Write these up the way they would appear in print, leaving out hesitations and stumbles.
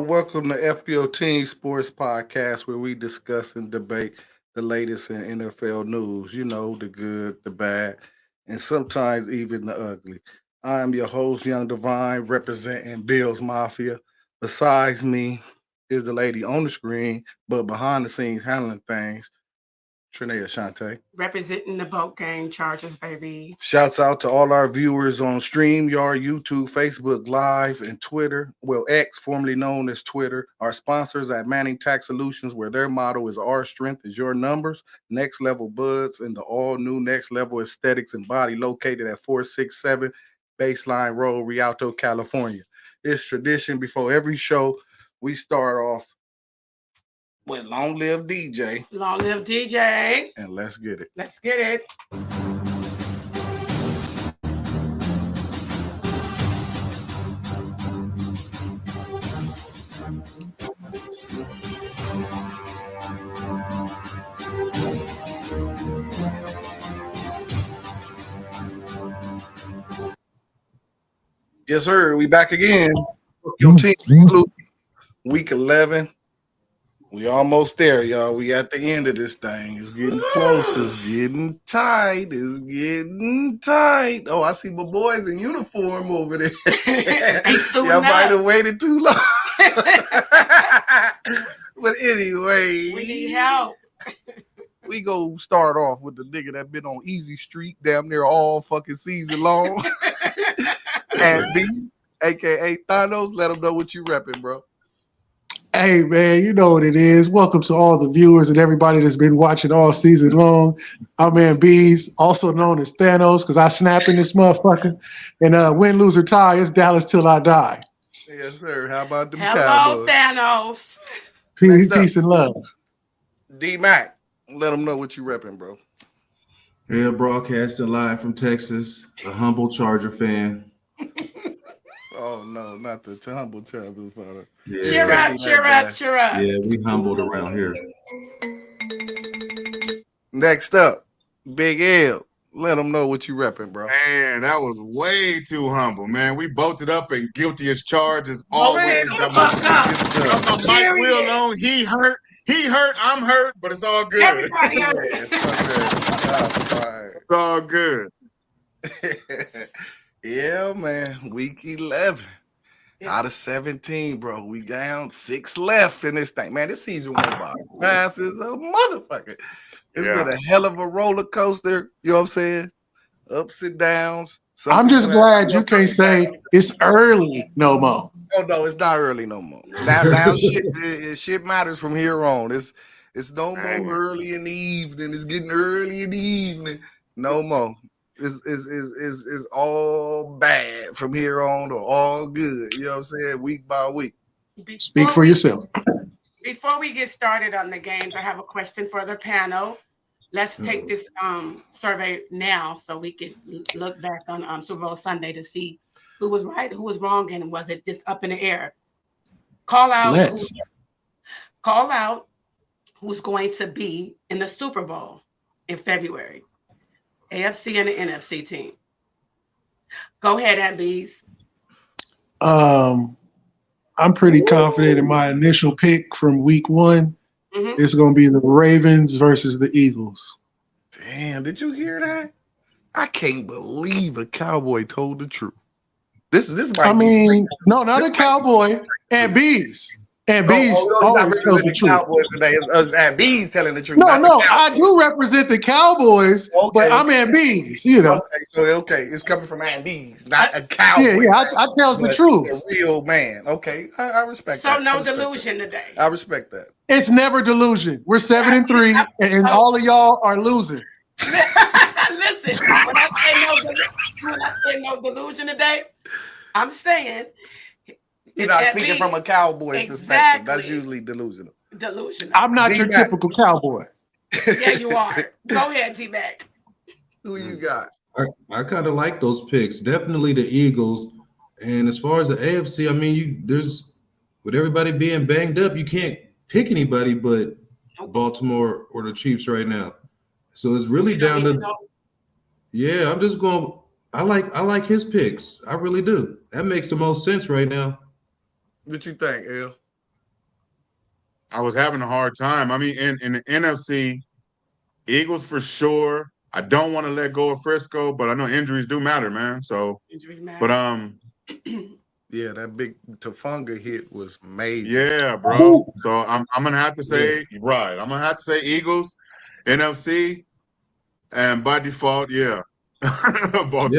welcome to FYO Team Sports Podcast, where we discuss and debate the latest in NFL news. You know, the good, the bad, and sometimes even the ugly. I am your host, Young Divine, representing Bills Mafia. Besides me is the lady on the screen, but behind the scenes handling things, Trinea Shante. Representing the boat gang Chargers, baby. Shouts out to all our viewers on StreamYard, YouTube, Facebook Live, and Twitter. Well, X, formerly known as Twitter. Our sponsors at Manning Tax Solutions, where their motto is "Our strength is your numbers." Next Level Buds and the all-new Next Level Aesthetics and Body, located at 467 Baseline Road, Rialto, California. It's tradition before every show. We start off with Long Live DJ. Long live DJ. And let's get it. Let's get it. Yes, sir. We back again. Your team week 11. We almost there, y'all. We at the end of this thing. It's getting close. It's getting tight. It's getting tight. Oh, I see my boys in uniform over there. Y'all might have waited too long. But anyway, we need help. We go start off with the nigga that been on Easy Street damn near all fucking season long. And B, aka Thanos, let them know what you repping, bro. Hey, man, you know what it is. Welcome to all the viewers and everybody that's been watching all season long. I'm Man Bees, also known as Thanos, because I snap in this motherfucker. And win, lose, or tie, it's Dallas till I die. Yes, sir. How about them Hello, Cowboys? Thanos. Peace and love. D-Mac, let them know what you repping, bro. Here, broadcasting live from Texas, a humble Charger fan. Oh, no, not the humble Chargers, father. Yeah. Cheer up. Yeah, we humbled around here. Next up, Big L. Let them know what you repping, bro. Man, that was way too humble, man. We bolted up and guilty as charged as always. Got my Mike Will on. He hurt, I'm hurt, but it's all good. Everybody hurt. It's all good. Yeah, man. Week 11. Out of 17, bro. We down 6 left in this thing. Man, this season went by fast as a motherfucker. It's been a hell of a roller coaster. You know what I'm saying? Ups and downs. I'm just glad you can't say it's early no more. Oh, no, it's not early no more. Now shit matters from here on. It's no more early in the evening. It's getting early in the evening. No more. Is all bad from here on or all good. You know what I'm saying? Week by week. Speak for yourself. Before we get started on the games, I have a question for the panel. Let's take this survey now so we can look back on Super Bowl Sunday to see who was right, who was wrong, and was it just up in the air? Call out who's going to be in the Super Bowl in February. AFC and the NFC team. Go ahead, Aunt Bees. I'm pretty confident in my initial pick from week 1. Mm-hmm. It's going to be the Ravens versus the Eagles. Damn, did you hear that? I can't believe a Cowboy told the truth. This might no, not a Cowboy. And Bees. And Bees always tells the truth. Cowboys today. It's Aunt Bees telling the truth. No, I do represent the Cowboys, but I'm Aunt Bees, you know. Okay, it's coming from Aunt Bees, not a Cowboy. Yeah, I tells the truth. A real man. Okay, I respect that. So no delusion today. I respect that. It's never delusion. We're 7-3, and all of y'all are losing. Listen, when I say no delusion today, I'm saying you're not speaking from a Cowboy perspective. That's usually delusional. I'm not your typical Cowboy. Yeah, you are. Go ahead, T-Mac. Who you got? I kind of like those picks. Definitely the Eagles. And as far as the AFC, I mean, there's with everybody being banged up, you can't pick anybody but Baltimore or the Chiefs right now. So it's really down to. Yeah, I'm just going. I like his picks. I really do. That makes the most sense right now. What you think, El? I was having a hard time. I mean, in the NFC, Eagles for sure. I don't want to let go of Frisco, but I know injuries do matter, man. So, Injuries matter. but Yeah, that big Tafunga hit was major. yeah, bro. So I'm gonna have to say right. I'm gonna have to say Eagles, NFC, and by default, yeah, Baltimore.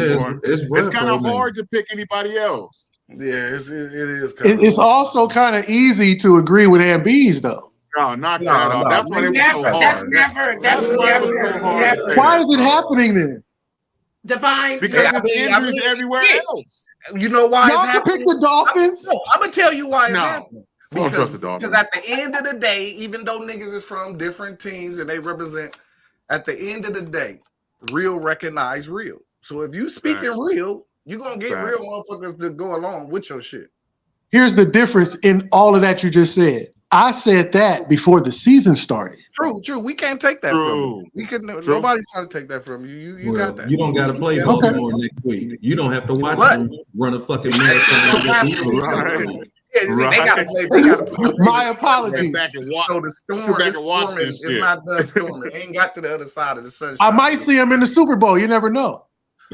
Yeah, it's rough kind of right now. hard to pick anybody else. Yeah, it is. Kind It's also kind of easy to agree with Ambs though. No, not No, that. no, That's why it was so That's hard. never. That's why it was so hard to say Why that, is it bro. happening then? Divine. Because Yeah, there's injuries everywhere shit. else. You know why Y'all it's can pick happening? the Dolphins. No, I'm gonna tell you why it's No. happening. I don't trust the Dolphins. Because at the end of the day, even though niggas is from different teams and they represent, at the end of the day, real recognize real. So if you speaking Facts. real, you're gonna get Facts. real motherfuckers to go along with your shit. Here's the difference in all of that you just said. I said that before the season started. True. We can't take that from you. We could nobody trying to take that from you. You Well, got that. you don't got to play Yeah, Baltimore next week. You don't have to watch But- them run a fucking marathon. Right. Yeah, they gotta play. They gotta play. My Sit apologies. back and watch. So the storm Sit back is and watch storming. this It's shit. not done storming. It ain't got to the other side of the sunshine. I might see him in the Super Bowl. You never know.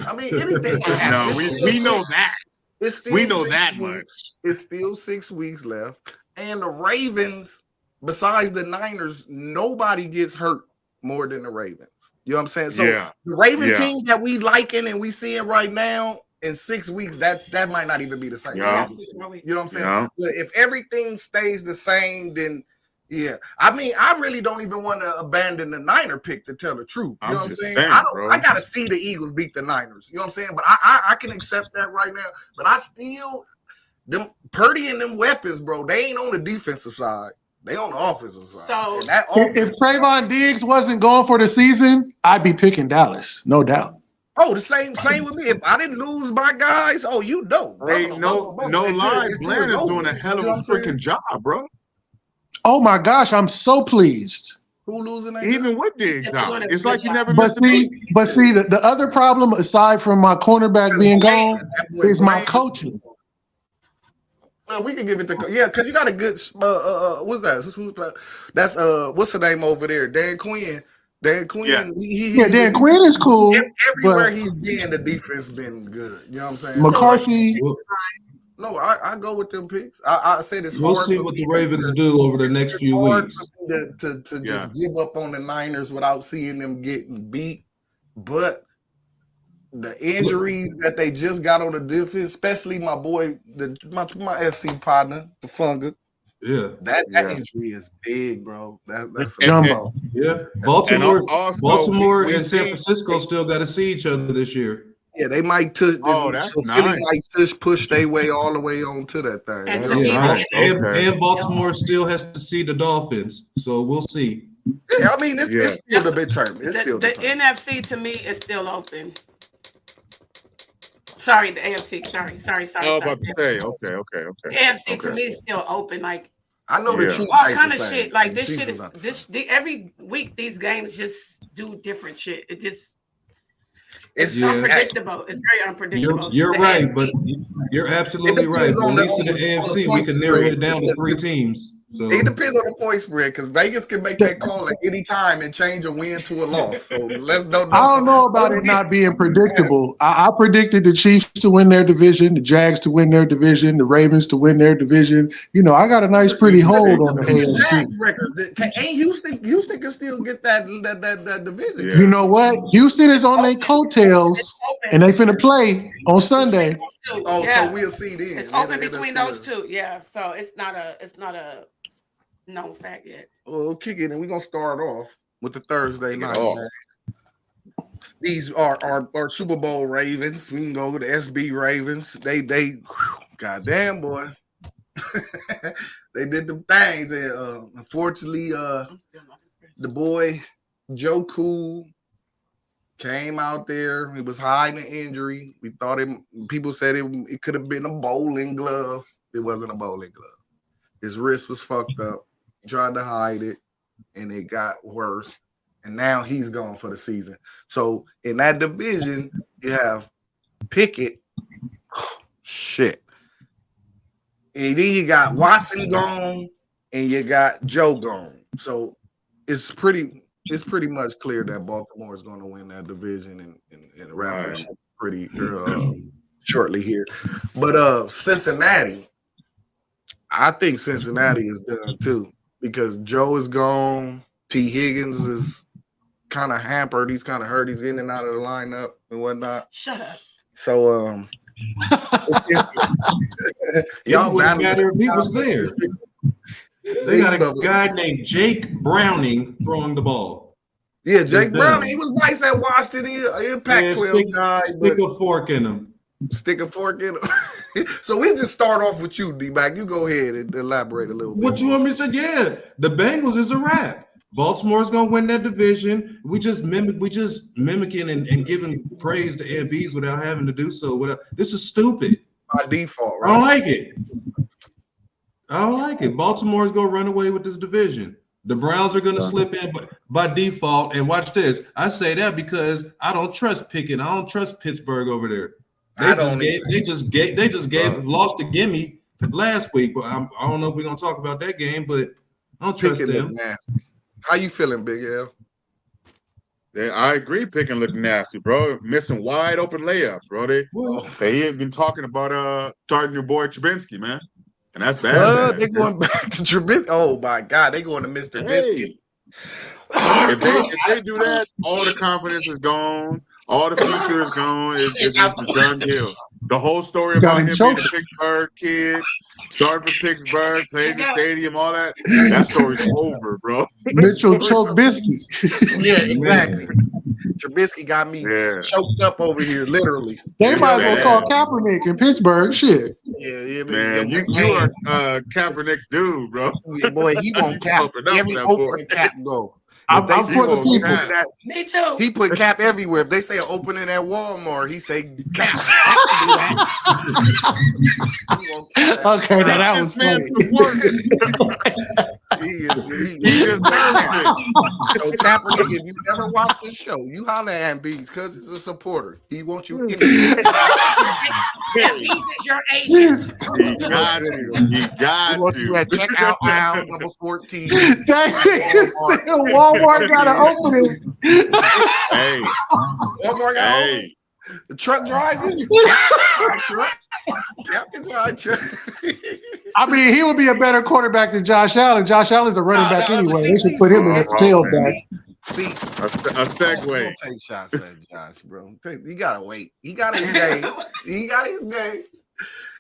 I mean, anything can happen. No, we know that. It's still We know 6 that weeks. much. It's still 6 weeks left, and the Ravens, besides the Niners, nobody gets hurt more than the Ravens. You know what I'm saying? So Yeah. the Raven Yeah. team that we liking and we seeing right now in 6 weeks, that might not even be the same. Yeah. You know what I'm saying? Yeah. But if everything stays the same, then yeah. I mean, I really don't even want to abandon the Niner pick, to tell the truth. You I'm know what I'm just saying? saying, bro. I gotta see the Eagles beat the Niners. You know what I'm saying? But I can accept that right now. But I still, them Purdy and them weapons, bro, they ain't on the defensive side. They on the offensive side. So- And that If Trayvon Diggs wasn't going for the season, I'd be picking Dallas, no doubt. oh, the same with me. If I didn't lose my guys, oh, you know. Hey, no lie. Bland is doing a hell of a freaking job, bro. Oh my gosh, I'm so pleased. Who losing that? Even with Diggs out, it's like you never But missed a beat. see, the other problem aside from my cornerback being gone is my coaching. Well, we can give it to because you got a good what's that? That's what's the name over there? Dan Quinn. Dan Quinn. Yeah. Dan Quinn is cool. Everywhere but he's been, the defense been good. You know what I'm saying? McCarthy. No, I go with them picks. I said it's We'll hard. see for what me the Ravens do over the next few hard weeks. for me to just give up on the Niners without seeing them getting beat, but the injuries that they just got on the defense, especially my boy, my SC partner, the Funga. Yeah. That injury is big, bro. That's Jumbo. Yeah. Baltimore we and San see- Francisco still got to see each other this year. Yeah, they might touch. That's Philly nice. might push their way all the way on to that thing. And That's so- nice. Okay. And Baltimore still has to see the Dolphins. So we'll see. Yeah, I mean, it's still the midterm. It's still the the NFC to me is still open. Sorry, the AFC. Sorry. I was about to say, okay. The AFC to me is still open. Like I know the Yeah. Chiefs all ain't kind the of same. shit. Like The this Chiefs shit is not the is every week these games just do different shit. It just it's Yeah. unpredictable. It's very unpredictable. You're The right, AFC. but you're absolutely It right. depends But on at the- least in the on the AFC, we point can narrow spread. it down to 3 teams. So It depends on the point spread because Vegas can make that call at any time and change a win to a loss. So let's don't. I don't know about it not being predictable. I predicted the Chiefs to win their division, the Jags to win their division, the Ravens to win their division. You know, I got a nice, pretty hold on the AFC. Jags record. Ain't Houston can still get that division. Yeah. You know what? Houston is on their coattails, and they finna play on Sunday. Oh, Yeah. so we'll see then. It's open between those two. Yeah. So it's not a known fact yet. Well, we'll kick it, and we're gonna start off with the Thursday night. off. Man. These are our Super Bowl Ravens. We can go with the SB Ravens. They goddamn boy. They did them things, and unfortunately, the boy Joe Cool came out there. He was hiding an injury. We thought people said it could have been a bowling glove. It wasn't a bowling glove. His wrist was fucked up. He tried to hide it, and it got worse. And now he's gone for the season. So in that division, you have Pickett. Shit. And then you got Watson gone. and you got Joe gone. So it's pretty much clear that Baltimore is going to win that division and wrap that shit pretty shortly here. But Cincinnati, I think Cincinnati is done too because Joe is gone. T. Higgins is kind of hampered. He's kind of hurt. He's in and out of the lineup and whatnot. Shut up. So y'all matter if he was there. They got a guy named Jake Browning throwing the ball. Yeah, Jake Browning. He was nice at Washington. He impact player guy. Stick a fork in him. Stick a fork in him. So we just start off with you, D-Mac. You go ahead and elaborate a little bit. What you want me to say? Yeah, the Bengals is a wrap. Baltimore's gonna win that division. We just mimicking and giving praise to MBs without having to do so. This is stupid. By default, right? I don't like it. Baltimore's gonna run away with this division. The Browns are gonna slip in by default. And watch this. I say that because I don't trust Pickett. I don't trust Pittsburgh over there. They just lost to Gimme last week. But I don't know if we're gonna talk about that game, but I don't trust them. How you feeling, Big L? Yeah, I agree. Picking look nasty, bro. Missing wide open layups, bro. They have been talking about starting your boy Trubinsky, man, and that's bad. They're going back to Trubinsky. Oh my God, they going to Mr. Biscuit. If they do that, all the confidence is gone. All the future is gone. It's just a done deal. The whole story about him being a Pittsburgh kid, starting for Pittsburgh, playing the stadium, all that story's over, bro. Mitchell choked Biscuit. Yeah, exactly. Trubisky got me choked up over here, literally. They might as well call Kaepernick in Pittsburgh. Shit. Yeah, man. You are Kaepernick's dude, bro. Yeah, boy, he won't cap. Every opening cap go. I'm for the people. Me too. He put cap everywhere. If they say opening at Walmart, he say cap. Okay, now that was funny. He deserves it. So Kaepernick, if you ever watch this show, you holler at Bees because he's a supporter. He wants you in it. Your agent. He got to. He wants you at checkout aisle number 14. Walmart got to open it. Hey. Walmart got to open it. The truck driver, trucks. Captain drive trucks. I mean, he would be a better quarterback than Josh Allen. Josh Allen's a running back anyway. They should put him in the tailback. See, a segue. Don't take shots at Josh, bro. You gotta wait. He got his game.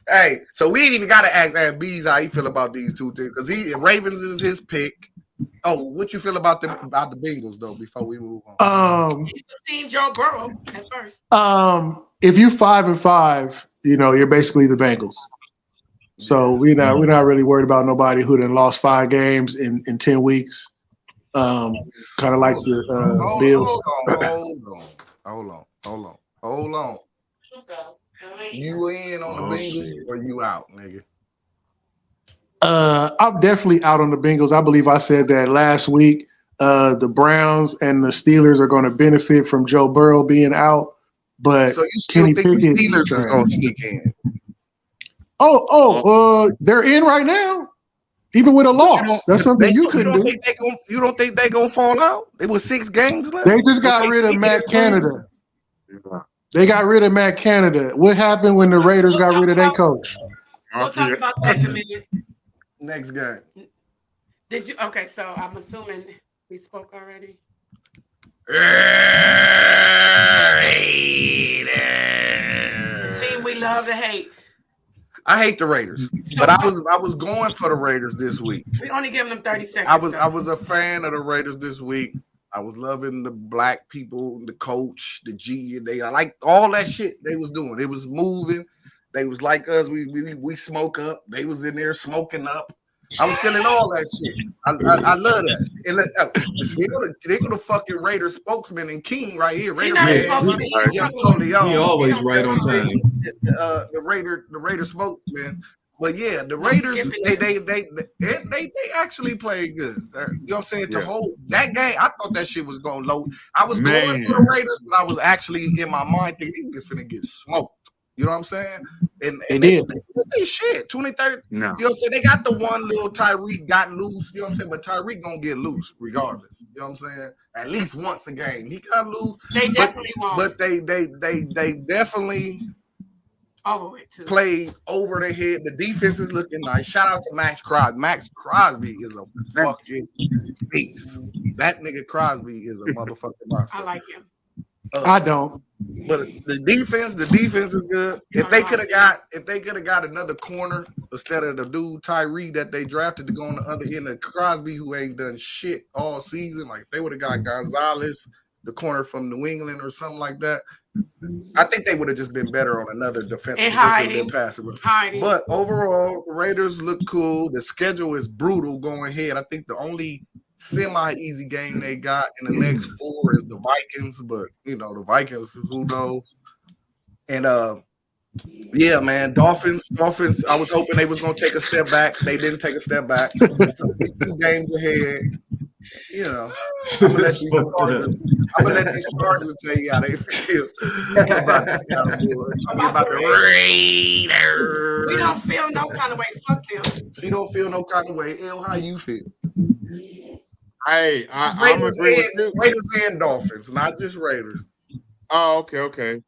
Hey, so we ain't even gotta ask Bees how he feel about these two things because Ravens is his pick. Oh, what you feel about the Bengals though? Before we move on, seen Joe Burrow at first. If you 5-5, you're basically the Bengals. So we're not really worried about nobody who done lost 5 games in 10 weeks. Kind of like the Bills. Hold on. You in on the Bengals or you out, nigga? I'm definitely out on the Bengals. I believe I said that last week. The Browns and the Steelers are going to benefit from Joe Burrow being out. But so you still think the Steelers is going to sneak in? They're in right now. Even with a loss, that's something you couldn't do. You don't think they're going to fall out? It was 6 games left. They just got rid of Matt Canada. They got rid of Matt Canada. What happened when the Raiders got rid of their coach? We'll talk about that in a minute. Next guy. Did you? Okay, so I'm assuming we spoke already. Team we love to hate. I hate the Raiders, but I was going for the Raiders this week. We only giving them 30 seconds. I was a fan of the Raiders this week. I was loving the black people, the coach, the G. I like all that shit they was doing. It was moving. They was like us. We smoke up. They was in there smoking up. I was feeling all that shit. I love that. And they go to fucking Raider spokesman and King right here. Raider man. He always right on time. The Raider spokesman. But yeah, the Raiders they actually played good. You know what I'm saying? To hold that game, I thought that shit was going low. I was going for the Raiders, but I was actually in my mind thinking these niggas finna get smoked. You know what I'm saying? And They did. They shit, 23rd. No. You know what I'm saying? They got the one little Tyreek got loose. You know what I'm saying? But Tyreek gonna get loose regardless. You know what I'm saying? At least once a game. He got loose. They definitely won't. But they definitely over it too. Played over the head. The defense is looking nice. Shout out to Max Crosby. Max Crosby is a fucking beast. That nigga Crosby is a motherfucking monster. I like him. I don't. But the defense is good. If they could have got another corner instead of the dude Tyree that they drafted to go on the other end of Crosby, who ain't done shit all season, like they would have got Gonzalez, the corner from New England or something like that, I think they would have just been better on another defensive position than passing. But overall, the Raiders look cool. The schedule is brutal going ahead. I think the only semi-easy game they got in the next 4 is the Vikings, but you know the Vikings, who knows? And yeah, man, Dolphins. I was hoping they was gonna take a step back. They didn't take a step back. So 2 games ahead. You know, I'm gonna let these Chargers tell you how they feel about the Cowboys. I mean, about the Raiders. We don't feel no kind of way. Fuck them. She don't feel no kind of way. El, how you feel? Hey, I'm agree with you. Raiders and Dolphins, not just Raiders. Oh, okay.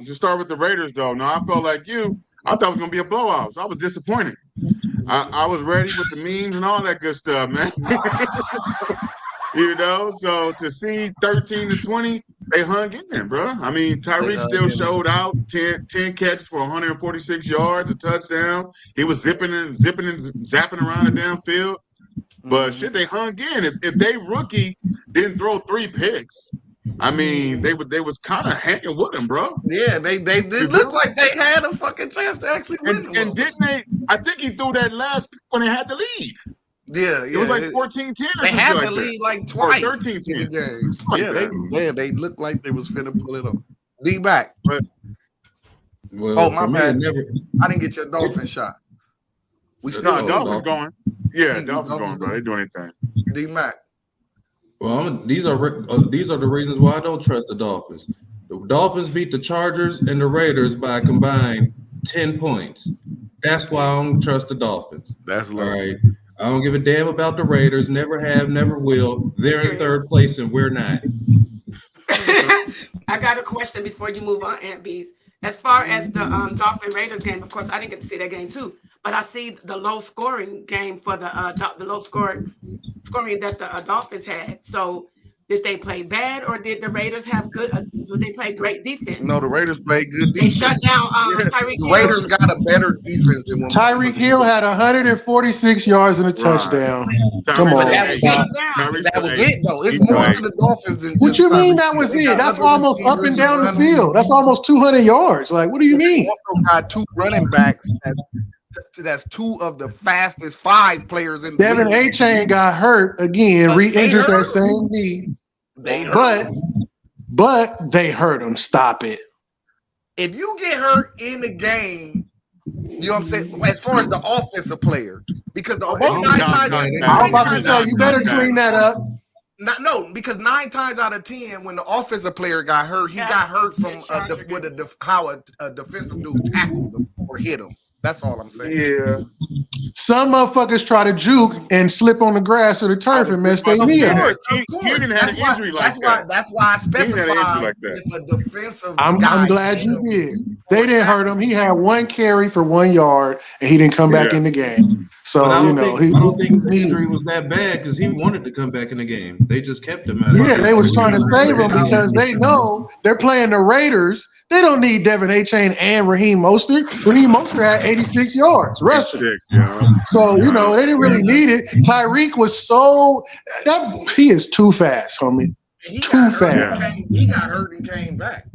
Just start with the Raiders, though. No, I felt like you. I thought it was going to be a blowout. So I was disappointed. I was ready with the memes and all that good stuff, man. You know, so to see 13-20, they hung in there, bro. I mean, Tyreek still showed out 10 catches for 146 yards, a touchdown. He was zipping and zapping around the damn field. But shit, they hung in. If they rookie didn't throw 3 picks, I mean, they was kind of hanging with him, bro. Yeah, they looked like they had a fucking chance to actually win. And didn't they? I think he threw that last pick when they had the lead. Yeah. It was like 14-10 or something. They had like the lead that. like twice. Or 13-10 games. Like they looked like they was finna pull it off. D back. Well, my bad. I didn't get your Dolphin shot. We still Dolphins going. Yeah, Dolphins going, bro. They doing anything. D Mac. Well, these are the reasons why I don't trust the Dolphins. The Dolphins beat the Chargers and the Raiders by a combined 10 points. That's why I don't trust the Dolphins. That's all right. I don't give a damn about the Raiders. Never have, never will. They're in 3rd place and we're not. I got a question before you move on, Aunt Bees. As far as the Dolphin Raiders game, of course, I didn't get to see that game too. But I see the low scoring game for the low scoring that the Dolphins had. So did they play bad or did the Raiders have good? Did they play great defense? No, the Raiders played good defense. They shut down Tyreek Hill. The Raiders got a better defense than one. Tyreek Hill had 146 yards and a touchdown. Come on. That was it, though. It's more to the Dolphins than what you mean that was it? That's almost up and down the field. That's almost 200 yards. Like, what do you mean? They also got 2 running backs. That's 2 of the fastest 5 players in the Devin league. A-Chain got hurt again, re-injured that same knee. But they hurt him. Stop it. If you get hurt in the game, you know what I'm saying? As far as the offensive player, because the most 9 times, I'm about to say you better clean that up. Because 9 times out of 10, when the offensive player got hurt, he got hurt from how a defensive dude tackled him or hit him. That's all I'm saying. Yeah. Some motherfuckers try to juke and slip on the grass or the turf and mess their knee up. He didn't have an injury like that. That's why I specified like that. if a defensive I'm glad you did. They didn't hurt him. He had 1 carry for 1 yard, and he didn't come back in the game. So, I don't think his knees. injury was that bad because he wanted to come back in the game. They just kept him out. Yeah, they was trying to save him because they know they're playing the Raiders. They don't need Devin A-Chain and Raheem Mostert. Raheem Mostert had 86 yards rushing. So, you know, they didn't really need it. Tyreek was he is too fast, homie. Too fast. He got hurt and came back.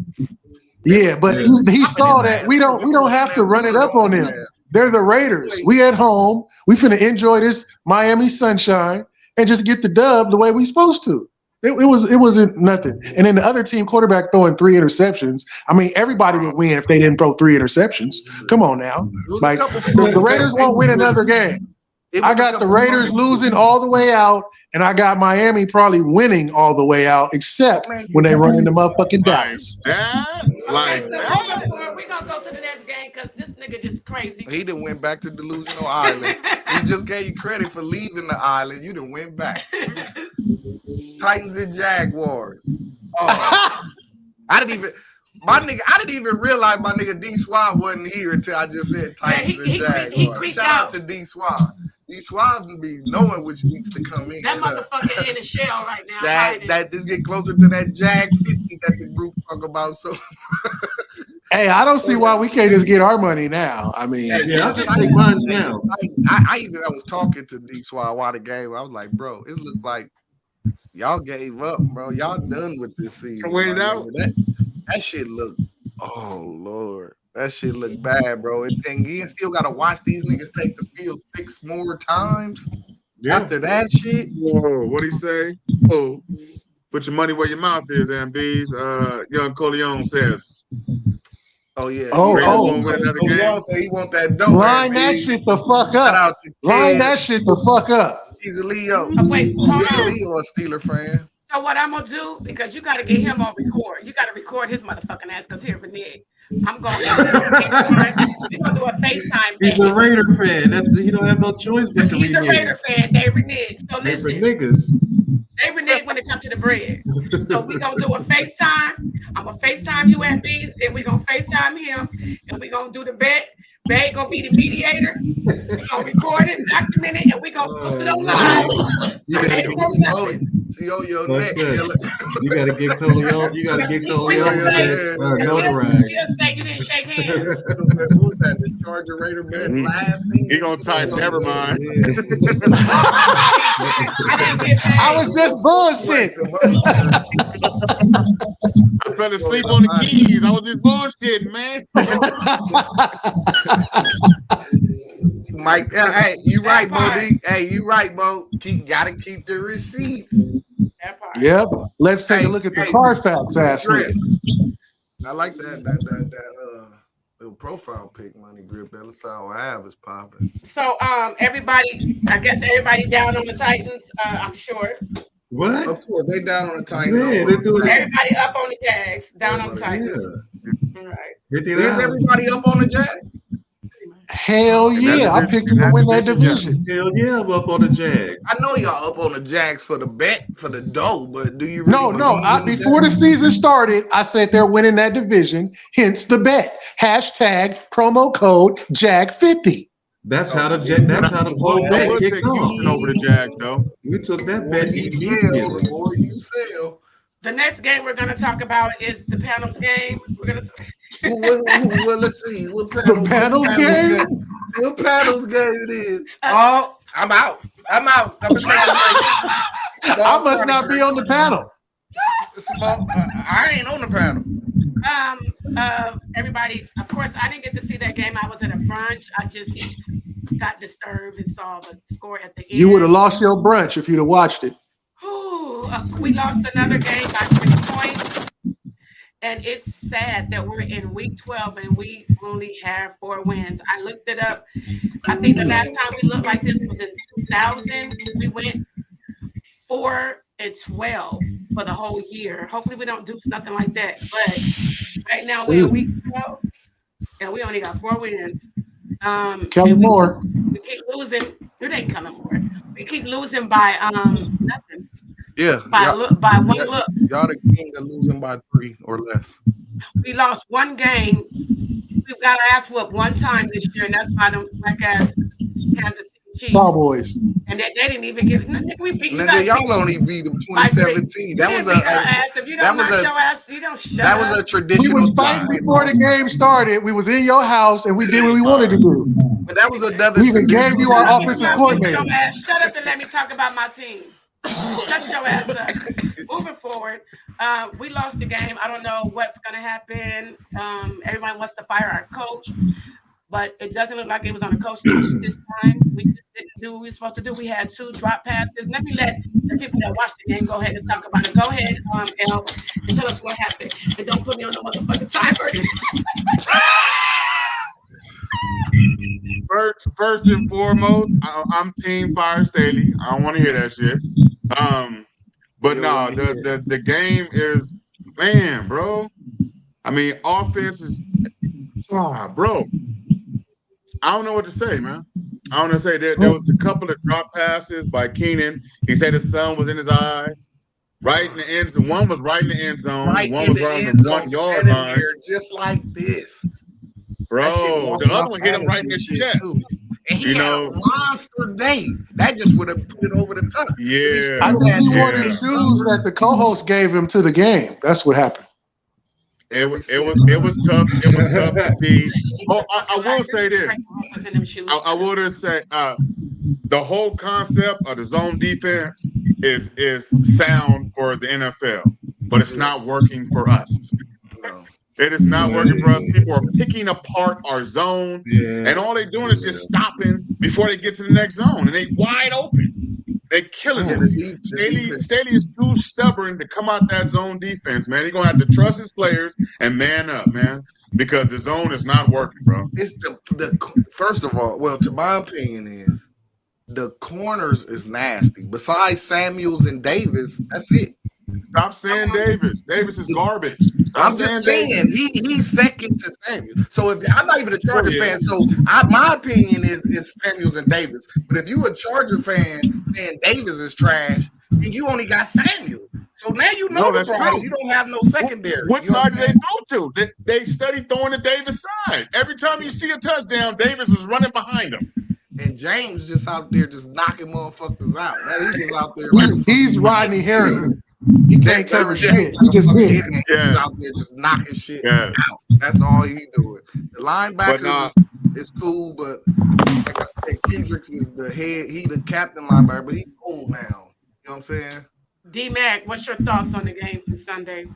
Yeah, but he saw that we don't have to run it up on them. They're the Raiders. We at home. We finna enjoy this Miami sunshine and just get the dub the way we supposed to. It wasn't nothing. And then the other team quarterback throwing 3 interceptions. I mean, everybody would win if they didn't throw 3 interceptions. Come on now. Like the Raiders won't win another game. I got the Raiders losing all the way out, and I got Miami probably winning all the way out, except when they run into motherfucking Dallas. We're gonna go to because this nigga just crazy. He done went back to Delusional Island. He just gave you credit for leaving the island. You done went back. Titans and Jaguars. Oh, I didn't even realize my nigga D Swab wasn't here until I just said Titans and Jaguars. Shout out to D Swab. D Swab will be knowing which weeks to come in. That motherfucker in a shell right now. That just get closer to that Jag 50 that the group talk about. So hey, I don't see why we can't just get our money now. I mean, yeah, I'll just take mine now. I was talking to D Swab while the game. I was like, bro, it looked like y'all gave up, bro. Y'all done with this season. Wait it out. That shit look. Oh Lord, that shit look bad, bro. And you still gotta watch these niggas take the field 6 more times after that shit. Whoa, what'd he say? Oh, put your money where your mouth is, MBs. Young Coleon says. Oh yeah. Y'all say he want that dough. Line that shit the fuck up. Line that shit the fuck up. He's a Leo. Wait, hold He's a on. Leo, a Steeler fan. So what I'm gonna do, because you gotta get him on record. You gotta record his motherfucking ass because he's a renege. I'm going we're gonna do a FaceTime. He's a Raider fan. He don't have no choice but to He's a Raider fan. They renege. So listen, niggas. they renege when it comes to the bread. So we're gonna do a FaceTime. I'm gonna FaceTime you and B, and we're gonna FaceTime him, and we're gonna do the bet. Bay gonna be the mediator. We're gonna record it, document it, and we're gonna post it online. Your neck. You gotta get Coleon. You gotta get Coleon. Notarized. He'll say you didn't shake hands. What was that? The Charger Raider bet last season. He gonna type. Never mind. I was just bullshit. I fell asleep on the keys. I was just bullshitting, man. Mike, hey, you right, Bo. Hey, you right, Bo. Gotta keep the receipts. Yep. Let's take a look at the Carfax ass. I like that little profile pic, Money Grip. That's all I have is popping. So everybody, I guess everybody down on the Titans, I'm sure. What? Of course, they down on the Titans. Yeah, they're doing everybody up on the Jags, down on the Titans. Yeah. All right. Is everybody up on the Jags? Hell yeah, I picked them to win that division. Hell yeah, I'm up on the Jags. I know y'all up on the Jags for the bet, for the dough, but do you really before the season started, I said they're winning that division, hence the bet. Hashtag promo code JAG50. That's how the whole bet we'll take kicked off. Houston over the Jags, though. We took that bet. You sell. The next game we're going to talk about is the panels game. We're going to. Well, let's see. What panels game? What panels game it is? Oh, I'm out. I must not be on the panel. I ain't on the panel. Everybody, of course, I didn't get to see that game. I was at a brunch. I just got disturbed and saw the score at the end. You would have lost your brunch if you'd have watched it. Ooh, we lost another game by 3 points. And it's sad that we're in week 12 and we only have 4 wins. I looked it up. I think the last time we looked like this was in 2000. We went 4-12 for the whole year. Hopefully we don't do something like that. But right now we're in week 12 and we only got 4 wins. Coming more. We keep losing. It ain't coming more. We keep losing by nothing. Yeah. By one look. Y'all the king of losing by 3 or less. We lost 1 game. We've got our ass whooped 1 time this year, and that's by them black ass Kansas City Chiefs. Cowboys. And they didn't even get it. We beat y'all only beat them 2017. That was a traditional. We was fighting before the game started. We was in your house and we did what we wanted to do. But that was another. We even gave you our offensive coordinator. Shut up and let me talk about my team. Shut your ass up. Moving forward, we lost the game. I don't know what's going to happen. Everyone wants to fire our coach, but it doesn't look like it was on the coach this time. We just didn't do what we were supposed to do. We had 2 drop passes. Let me let the people that watch the game go ahead and talk about it. Go ahead, El, and tell us what happened. And don't put me on the motherfucking timer. First and foremost, I'm Team Fire Staley. I don't want to hear that shit. But no, the game is, man, bro. I mean, offense is, bro. I don't know what to say, man. I don't know what to say. There was a couple of drop passes by Keenan. He said the sun was in his eyes. Right in the end zone. One was right in the end zone. Right One in was the right on end the zone, 1 yard standing line. there just like this. That shit Bro, lost the my other one hit him right in his fantasy shit, chest. too. And he You had know? a monster day. That just would have put it over the top. But he Yeah. still I think had he wore the big shoes numbers. that the co-host gave him to the game. That's what happened. It was tough. It was tough to see. Oh, I will say this. I would say the whole concept of the zone defense is sound for the NFL, but it's not working for us. No. It is not working for us. People are picking apart our zone, and all they're doing is just stopping before they get to the next zone, and they wide open. They're killing Yeah, us. the defense. Staley is too stubborn to come out that zone defense, man. He's gonna have to trust his players and man up, man, because the zone is not working, bro. It's the first of all, well, to my opinion is the corners is nasty. Besides Samuels and Davis, that's it. Stop saying Davis. Davis is garbage. Stop I'm just saying he's second to Samuel. So if I'm not even a Charger fan, so my opinion is Samuels and Davis. But if you a Charger fan saying Davis is trash, then you only got Samuel. So now you know the problem. You don't have no secondary. What side do they throw to? They study throwing to Davis' side. Every time you see a touchdown, Davis is running behind him. And James just out there just knocking motherfuckers out. Now he's just out there like he's Rodney Harrison. He can't cover shit. He just hit. He's out there just knocking shit out. That's all he doing. The linebackers is cool, but like I said, Kendricks is the head. He the captain linebacker, but he's old now. You know what I'm saying? D-Mac, what's your thoughts on the game from Sunday?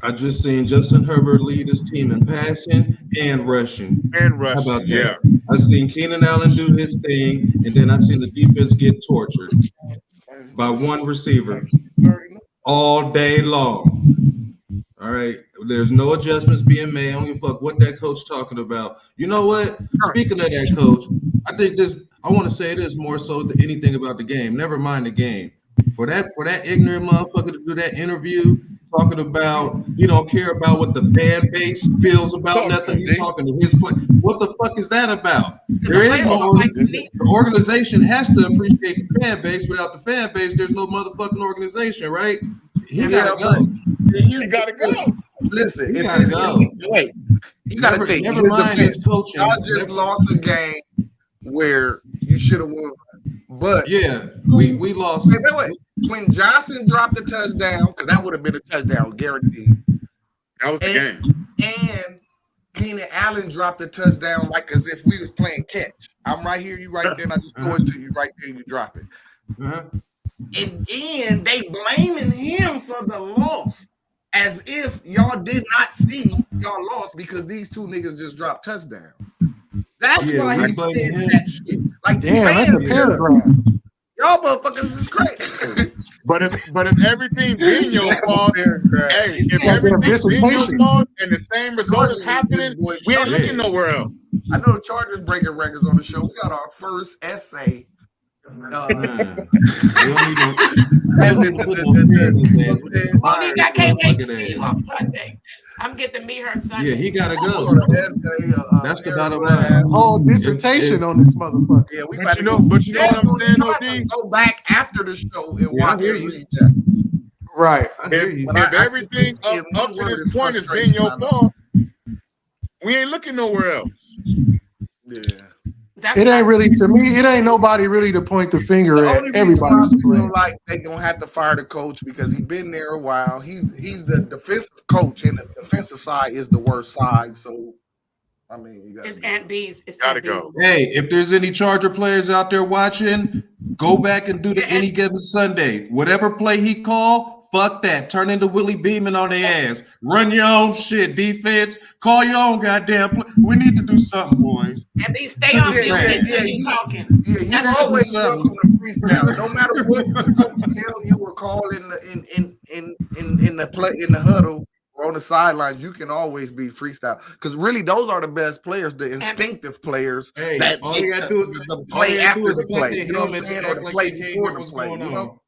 I just seen Justin Herbert lead his team in passing and rushing. How about that? I seen Keenan Allen do his thing, and then I seen the defense get tortured by one receiver all day long. All right, there's no adjustments being made. I don't give a fuck what that coach talking about. You know what? Speaking of that coach, I think this. I want to say this more so than anything about the game. Never mind the game. For that ignorant motherfucker to do that interview talking about he don't care about what the fan base feels about nothing. He's talking to his play. What the fuck is that about? There is no the organization has to appreciate the fan base. Without the fan base, there's no motherfucking organization, right? He gotta go. You gotta go. Listen, you gotta go. Wait, you gotta think. Never mind his coaching. Y'all just lost a game where you should have won. But yeah, we lost. Wait. When Johnson dropped the touchdown, because that would have been a touchdown guaranteed. That was the game. And Keenan Allen dropped the touchdown like as if we was playing catch. I'm right here, you right there, and I just throw it to you right there, and you drop it. And then they blaming him for the loss, as if y'all did not see y'all lost because these two niggas just dropped touchdown. That's why he said that shit. Like, damn, that's a paragraph. Y'all motherfuckers is crazy. But if everything being your fault, if everything being your fault and the same result is happening, we ain't looking nowhere else. I know the Chargers breaking records on the show. We got our first essay. I can't wait to see you on Sunday. I'm getting to meet her Sunday. Yeah, he gotta go. That's the bottom line. Whole dissertation on this motherfucker. Yeah, we but you know what I'm saying, OD? Go back after the show and watch it. Read that. Right. If everything up to this point has been your fault, we ain't looking nowhere else. Yeah. It ain't really, to me, it ain't nobody really to point the finger at. Everybody's to blame. Like they gonna have to fire the coach because he's been there a while. He's the defensive coach, and the defensive side is the worst side. So, I mean, it's Aunt B's. It's gotta go. Hey, if there's any Charger players out there watching, go back and do the any given Sunday. Whatever play he called, fuck that. Turn into Willie Beeman on their ass. Run your own shit, defense. Call your own goddamn play. We need to do something, boys. And be stay on mute. Talking. Yeah, you always welcome to freestyle. No matter what the coach tell you or call in the huddle or on the sidelines, you can always be freestyle. Because really, those are the best players, the instinctive players that all you gotta do is the play after the play. You know what I'm saying? Or the play before the play. You know.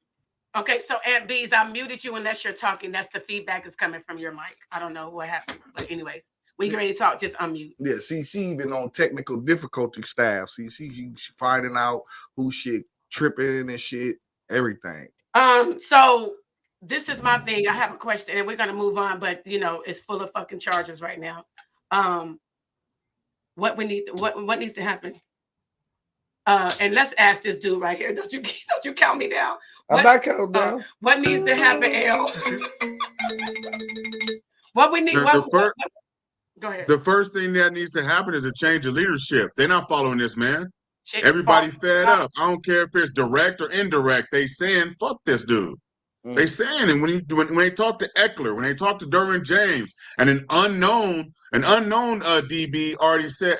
Okay, so Aunt B's, I muted you unless you're talking. That's the feedback is coming from your mic. I don't know what happened, but anyways, When you get ready to talk, just unmute. Yeah, she even on technical difficulty staff. See, she finding out who shit tripping and shit, everything. So this is my thing. I have a question, and we're gonna move on, but it's full of fucking charges right now. What needs to happen? And let's ask this dude right here. Don't you count me down? I'm not counting down. What needs to happen, L? What we need? Go ahead. The first thing that needs to happen is a change of leadership. They're not following this, man. Everybody fed up. I don't care if it's direct or indirect. They saying fuck this dude. They saying, and when they talk to Eckler, when they talk to Derwin James, and an unknown DB already said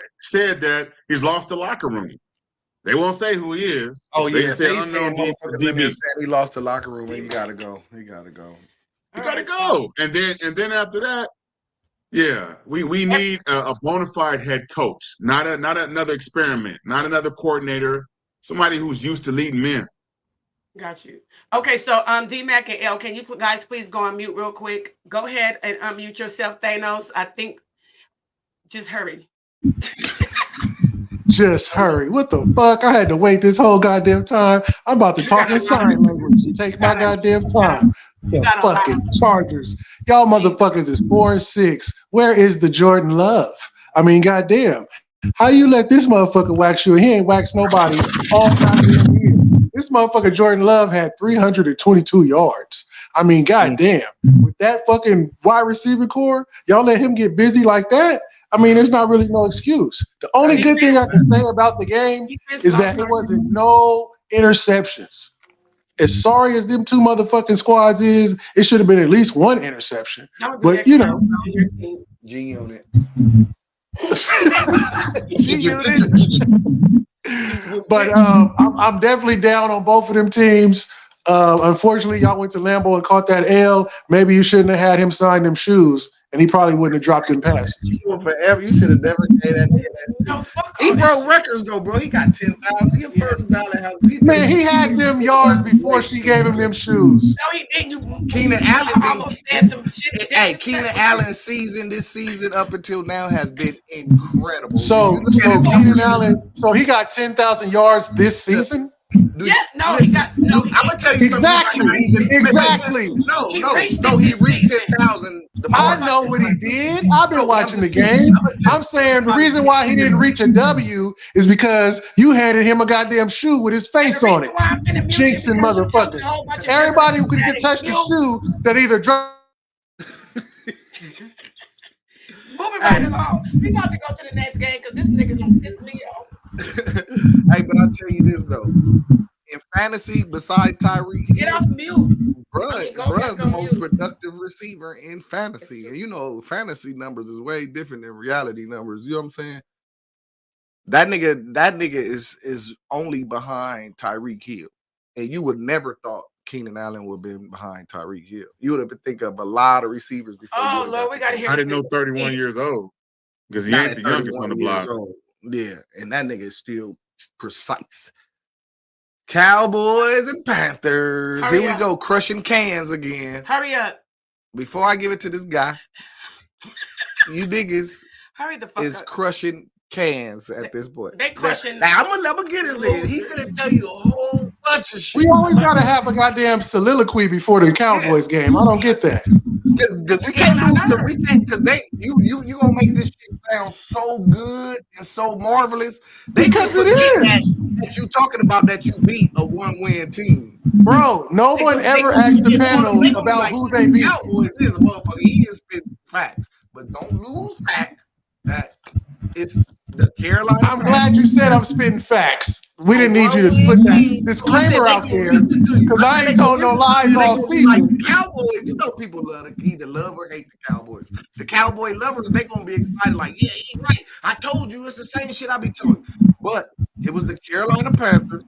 that he's lost the locker room. They won't say who he is. Oh yeah, they say unknown DB. He lost the locker room, and he gotta go. He gotta go. And then after that, yeah, we need a bona fide head coach, not another experiment, not another coordinator, somebody who's used to leading men. Got you. Okay, so D-Mac and L, can you guys please go on mute real quick? Go ahead and unmute yourself, Thanos. I think just hurry. Just hurry. What the fuck? I had to wait this whole goddamn time. I'm about to talk in sign language and take my goddamn time. The fucking Chargers. Y'all motherfuckers is 4-6. Where is the Jordan Love? I mean, goddamn. How you let this motherfucker wax you? He ain't waxed nobody all goddamn year. This motherfucker Jordan Love had 322 yards. I mean, goddamn. With that fucking wide receiver core, y'all let him get busy like that? I mean, there's not really no excuse. The only good thing I can say about the game is that it wasn't no interceptions. As sorry as them two motherfucking squads is, it should have been at least one interception. But G Unit. G Unit. But I'm definitely down on both of them teams. Unfortunately, y'all went to Lambeau and caught that L. Maybe you shouldn't have had him sign them shoes, and he probably wouldn't have dropped them passes. Forever, you should have never gave that. He broke records though, bro. He got 10,000. Your first dollar help. Man, he had them yards before she gave him them shoes. No, he didn't. Keenan Allen almost said some shit. Hey, Keenan Allen's this season up until now has been incredible. So Keenan Allen, so he got 10,000 yards this season. Yeah, no, he got. No, I'm gonna tell you exactly. Exactly. No, he reached 10,000. I know what he did. I've been watching the game. I'm saying the reason why he didn't reach a W is because you handed him a goddamn shoe with his face on it. Jinxing motherfuckers. Everybody who could touch the shoe that either dropped. Moving right along. We got to go to the next game because this nigga gonna piss me off. Hey, but I'll tell you this though. In fantasy, besides Tyreek, get off mute. Bruh's the most productive receiver in fantasy. And fantasy numbers is way different than reality numbers. You know what I'm saying? That nigga is only behind Tyreek Hill. And you would never thought Keenan Allen would have been behind Tyreek Hill. You would have think of a lot of receivers before. Oh Lord, we gotta hear. I didn't know 31 years old. Because he ain't the youngest on the block. Yeah, and that nigga is still precise. Cowboys and Panthers. Here we go, crushing cans again. Hurry up. Before I give it to this guy, you niggas hurry the fuck is up. Crushing cans at this point. They crushing. Now, I'm gonna get this nigga. He finna tell you a whole bunch of shit. We always gotta have a goddamn soliloquy before the Cowboys game. I don't get that. Because we can't lose because you gonna make this shit sound so good and so marvelous. Because it is that you talking about that you beat a 1-win team. Bro, no one ever asked the panel about who they beat. Cowboys is a motherfucker. He is spitting facts. But don't lose fact that it's the Carolina. I'm glad you said I'm spitting facts. We didn't need you to put that disclaimer out there because I ain't told no lies all season. Like Cowboys, people either love or hate the Cowboys. The Cowboy lovers, they gonna be excited, like, yeah, he's right. I told you it's the same shit I be telling. But it was the Carolina Panthers.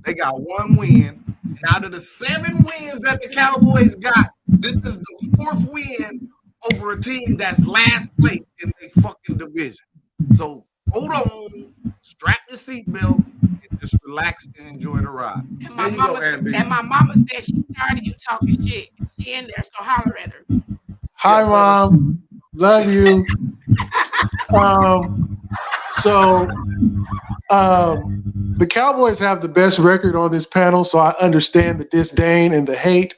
They got 1 win. And out of the 7 wins that the Cowboys got, this is the 4th win over a team that's last place in their fucking division. So hold on, strap your seatbelt, and just relax and enjoy the ride. And my mama said she tired of you talking shit. She in there, so holler at her. Hi, Mom. Love you. The Cowboys have the best record on this panel, so I understand the disdain and the hate.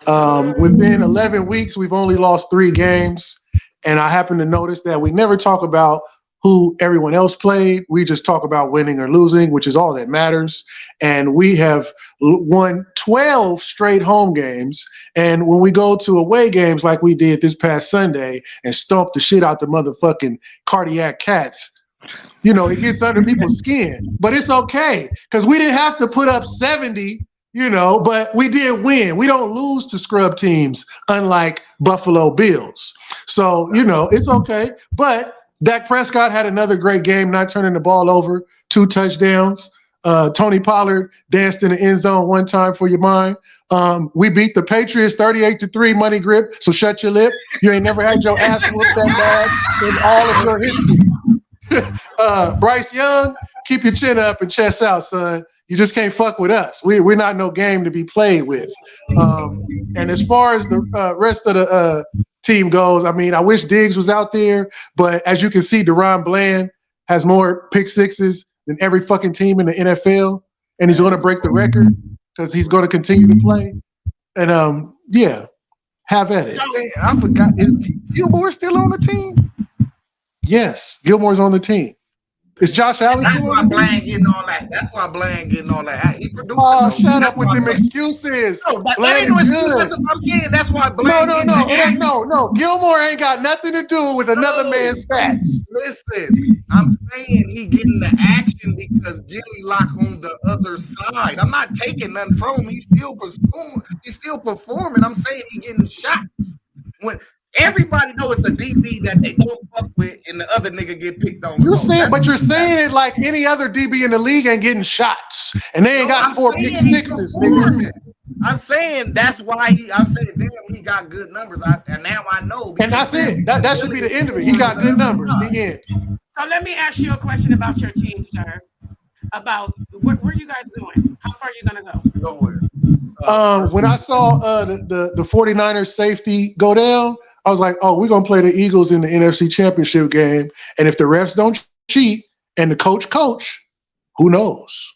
Within 11 weeks, we've only lost 3 games, and I happen to notice that we never talk about who everyone else played. We just talk about winning or losing, which is all that matters. And we have won 12 straight home games. And when we go to away games like we did this past Sunday and stomp the shit out the motherfucking cardiac cats, you know, it gets under people's skin. But it's okay, because we didn't have to put up 70, you know, but we did win. We don't lose to scrub teams, unlike Buffalo Bills. So, you know, it's okay. But Dak Prescott had another great game, not turning the ball over, 2 touchdowns. Tony Pollard danced in the end zone one time for your mind. We beat the Patriots 38-3, money grip, so shut your lip. You ain't never had your ass whooped that bad in all of your history. Bryce Young, keep your chin up and chest out, son. You just can't fuck with us. We're not no game to be played with. And as far as the rest of the team goes, I mean, I wish Diggs was out there, but as you can see, Deron Bland has more pick sixes than every fucking team in the NFL, and he's going to break the record because he's going to continue to play. And yeah, have at it. Hey, I forgot. Is Gilmore still on the team? Yes, Gilmore's on the team. Is Josh Allen? That's why Bland getting all that. That's why Bland getting all that. He producing. Oh, though. shut That's up with why them Bland- excuses. No, that Bland ain't no is excuse. good. That's what I'm saying. That's why No, Bland. no, getting no, the it ain't, action. no. Gilmore ain't got nothing to do with another man's stats. Listen, I'm saying he getting the action because Gilly Lock on the other side. I'm not taking nothing from him. He's still pursuing. He's still performing. I'm saying he getting shots. When everybody knows it's a DB that they don't fuck with, and the other nigga get picked on. You're saying it like any other DB in the league ain't getting shots, and they ain't got I'm 4 saying pick he sixes. Nigga. performing. I'm saying that's why I'm saying, damn, he got good numbers. And now I know. And that's it. That should be the end of it. He got good numbers. The end. So let me ask you a question about your team, sir. About where you guys going? How far are you gonna go? Nowhere. When I saw the 49ers safety go down, I was like, oh, we're going to play the Eagles in the NFC Championship game. And if the refs don't cheat and the coach, who knows?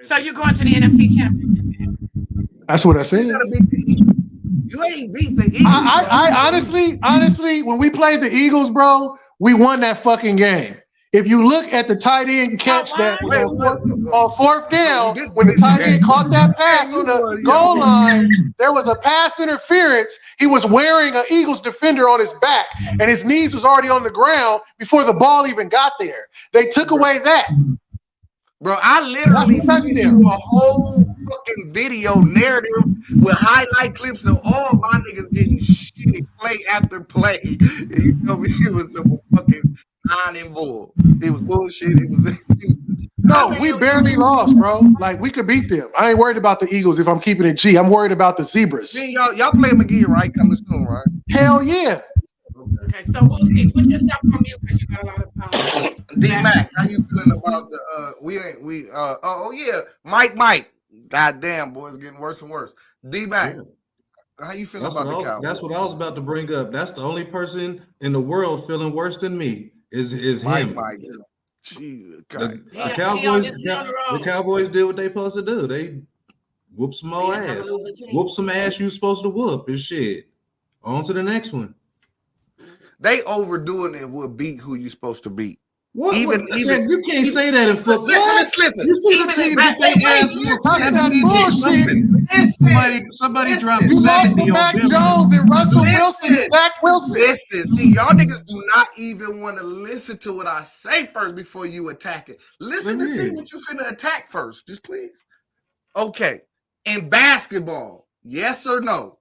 So you're going to the NFC Championship game? That's what I said. You ain't beat the Eagles. I honestly, when we played the Eagles, bro, we won that fucking game. If you look at the tight end catch that was on 4th down, when the tight end caught that pass on the goal line, there was a pass interference. He was wearing an Eagles defender on his back, and his knees was already on the ground before the ball even got there. They took away that. Bro, I literally sent you a whole fucking video narrative with highlight clips of all my niggas getting shit play after play. And you told me it was some fucking non-involved. It was bullshit. It was excuses. No, we barely lost, bro. Like, we could beat them. I ain't worried about the Eagles if I'm keeping it G. I'm worried about the Zebras. Man, y'all play them again, right? Coming soon, right? Hell yeah. Okay, so we'll see. Put yourself on mute because you got a lot of D-Mac, how you feeling about the oh yeah, Mike. Goddamn, boy, it's getting worse and worse. D-Mac, how you feeling about the Cowboys? That's what I was about to bring up. That's the only person in the world feeling worse than me is him. Mike. Jesus, the Cowboys did what they supposed to do. They whoop some more ass. Whoop some ass you supposed to whoop and shit. On to the next one. They overdoing it will beat who you supposed to beat. What? Even you can't say that in football. Listen. You see the team that they ass somebody dropped. You lost to Mac Jones and Russell Wilson and Zach Wilson. Listen, see, y'all niggas do not even want to listen to what I say first before you attack it. Listen to see what you finna attack first, just please. Okay, in basketball, yes or no?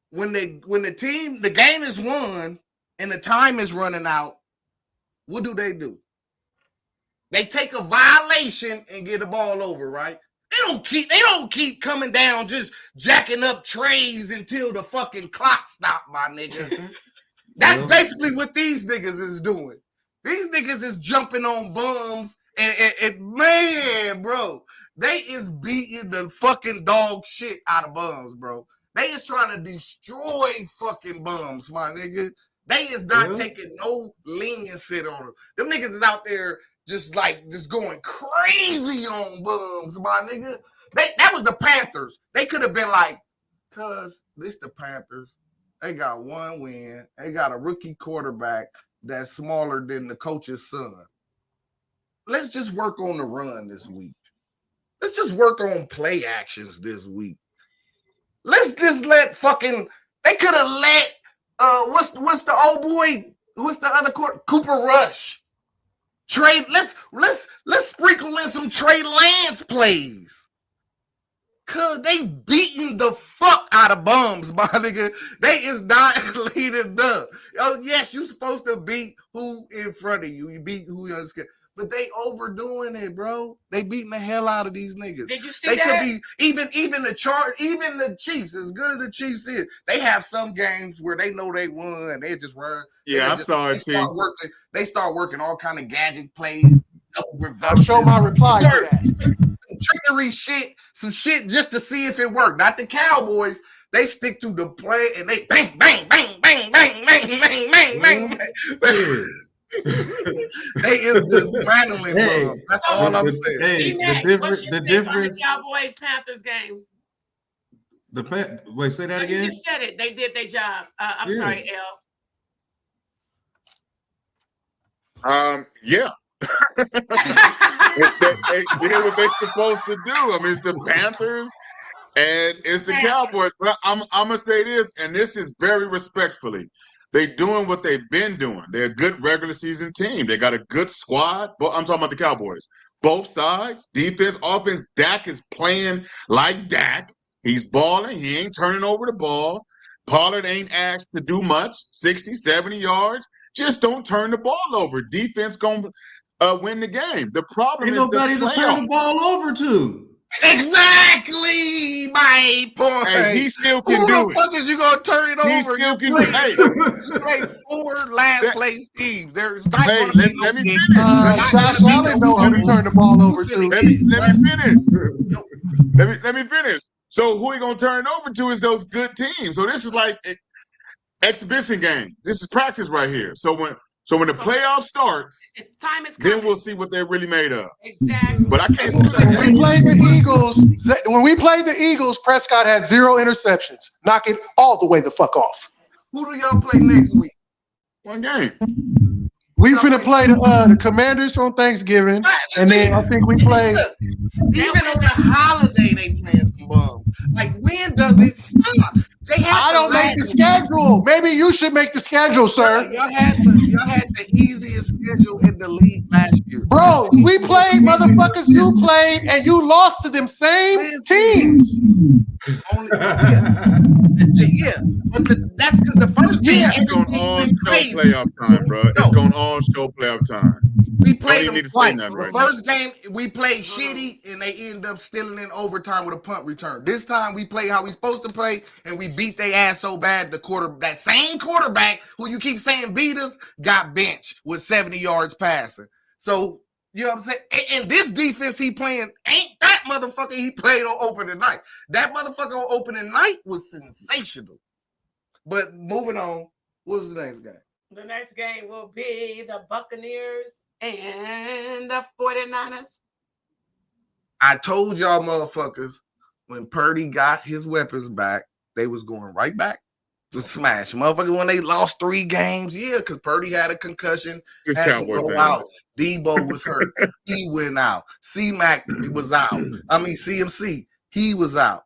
When the game is won and the time is running out, what do? They take a violation and get the ball over, right? They don't keep coming down just jacking up trays until the fucking clock stop, my nigga. That's basically what these niggas is doing. These niggas is jumping on bums and man, bro, they is beating the fucking dog shit out of bums, bro. They is trying to destroy fucking bums, my nigga. They is not taking no leniency on them. Them niggas is out there just going crazy on bums, my nigga. That was the Panthers. They could have been like, cuz this the Panthers. They got one win. They got a rookie quarterback that's smaller than the coach's son. Let's just work on the run this week. Let's just work on play actions this week. Let's just let fucking. They could have let what's the old boy? What's the other quarter? Cooper Rush. Trade. Let's sprinkle in some Trey Lance plays. Cause they beating the fuck out of bums, my nigga. They is not leading up. Oh yes, you supposed to beat who in front of you. You beat who you're scared. But they overdoing it, bro. They beating the hell out of these niggas. Did you see they that? Could be even the Chiefs, as good as the Chiefs is, they have some games where they know they won. They just run. Yeah, I saw it too. They start working all kind of gadget plays. I'll show my reply to that. Trickery shit, some shit just to see if it worked. Not the Cowboys. They stick to the play and they bang, bang, bang, bang, bang, bang, bang, bang, bang. They is dismantling bums. That's all I'm saying. Hey, the difference. Cowboys Panthers game. Wait, say that again. You just said it. They did their job. I'm sorry, L. Yeah. they did what they're supposed to do. I mean, it's the Panthers and it's the Cowboys. But I'm gonna say this, and this is very respectfully. They're doing what they've been doing. They're a good regular season team. They got a good squad. But I'm talking about the Cowboys. Both sides, defense, offense. Dak is playing like Dak. He's balling. He ain't turning over the ball. Pollard ain't asked to do much. 60, 70 yards. Just don't turn the ball over. Defense gonna win the game. The problem is nobody to turn the ball over to. Exactly my point. Hey, he still can do it. Who the fuck is you gonna turn it over? He still can do it. Hey, you play 4 last place teams. There's not hey, gonna be let me finish. Josh Allen know who to turn the ball over to. Let me finish. Let me finish. So who he gonna turn over to is those good teams. So this is like exhibition game. This is practice right here. So when the playoff starts, then we'll see what they're really made of. Exactly. But I can't see that. When we played the Eagles, Prescott had 0 interceptions. Knock it all the way the fuck off. Who do y'all play next week? One game. We finna play the Commanders on Thanksgiving, and then I think we play. Even on the holiday, they playing some bums. Like, when does it stop? I don't make the schedule. Maybe you should make the schedule, sir. Y'all had the easiest schedule in the league last year. Bro, we played motherfuckers you played, and you lost to them same teams. Yeah, but that's because the first game it's going all show playoff time, bro. It's going all show playoff time. We played them twice. The first game we played shitty, and they ended up stealing in overtime with a punt return. This time we played how we supposed to play, and we beat their ass so bad. That same quarterback who you keep saying beat us got benched with 70 yards passing. So you know what I'm saying? And this defense he playing ain't that motherfucker he played on opening night. That motherfucker on opening night was sensational. But moving on, what's the next game? The next game will be the Buccaneers and the 49ers. I told y'all motherfuckers when Purdy got his weapons back, they was going right back to smash. Motherfuckers, when they lost 3 games, yeah, because Purdy had a concussion, Just had to Cowboy go fans. out. Debo was hurt. He went out. C-Mac was out. I mean, CMC, he was out.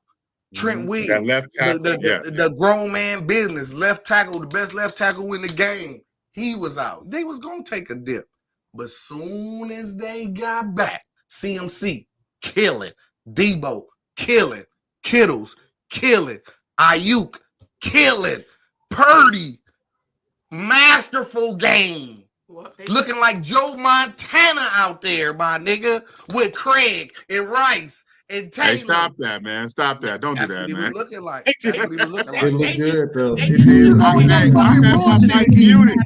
Trent Williams, That left tackle, the grown man business, left tackle, the best left tackle in the game, he was out. They was going to take a dip. But soon as they got back, CMC, killing. Debo, killing. Kittles, killing. Ayuk, killing. Purdy, masterful game. Looking like Joe Montana out there, my nigga, with Craig and Rice and Taylor. Hey, stop that, man. Stop that. Don't do that, man. Looking like. That's what he was looking like. It looked good, though. I have my mic muted.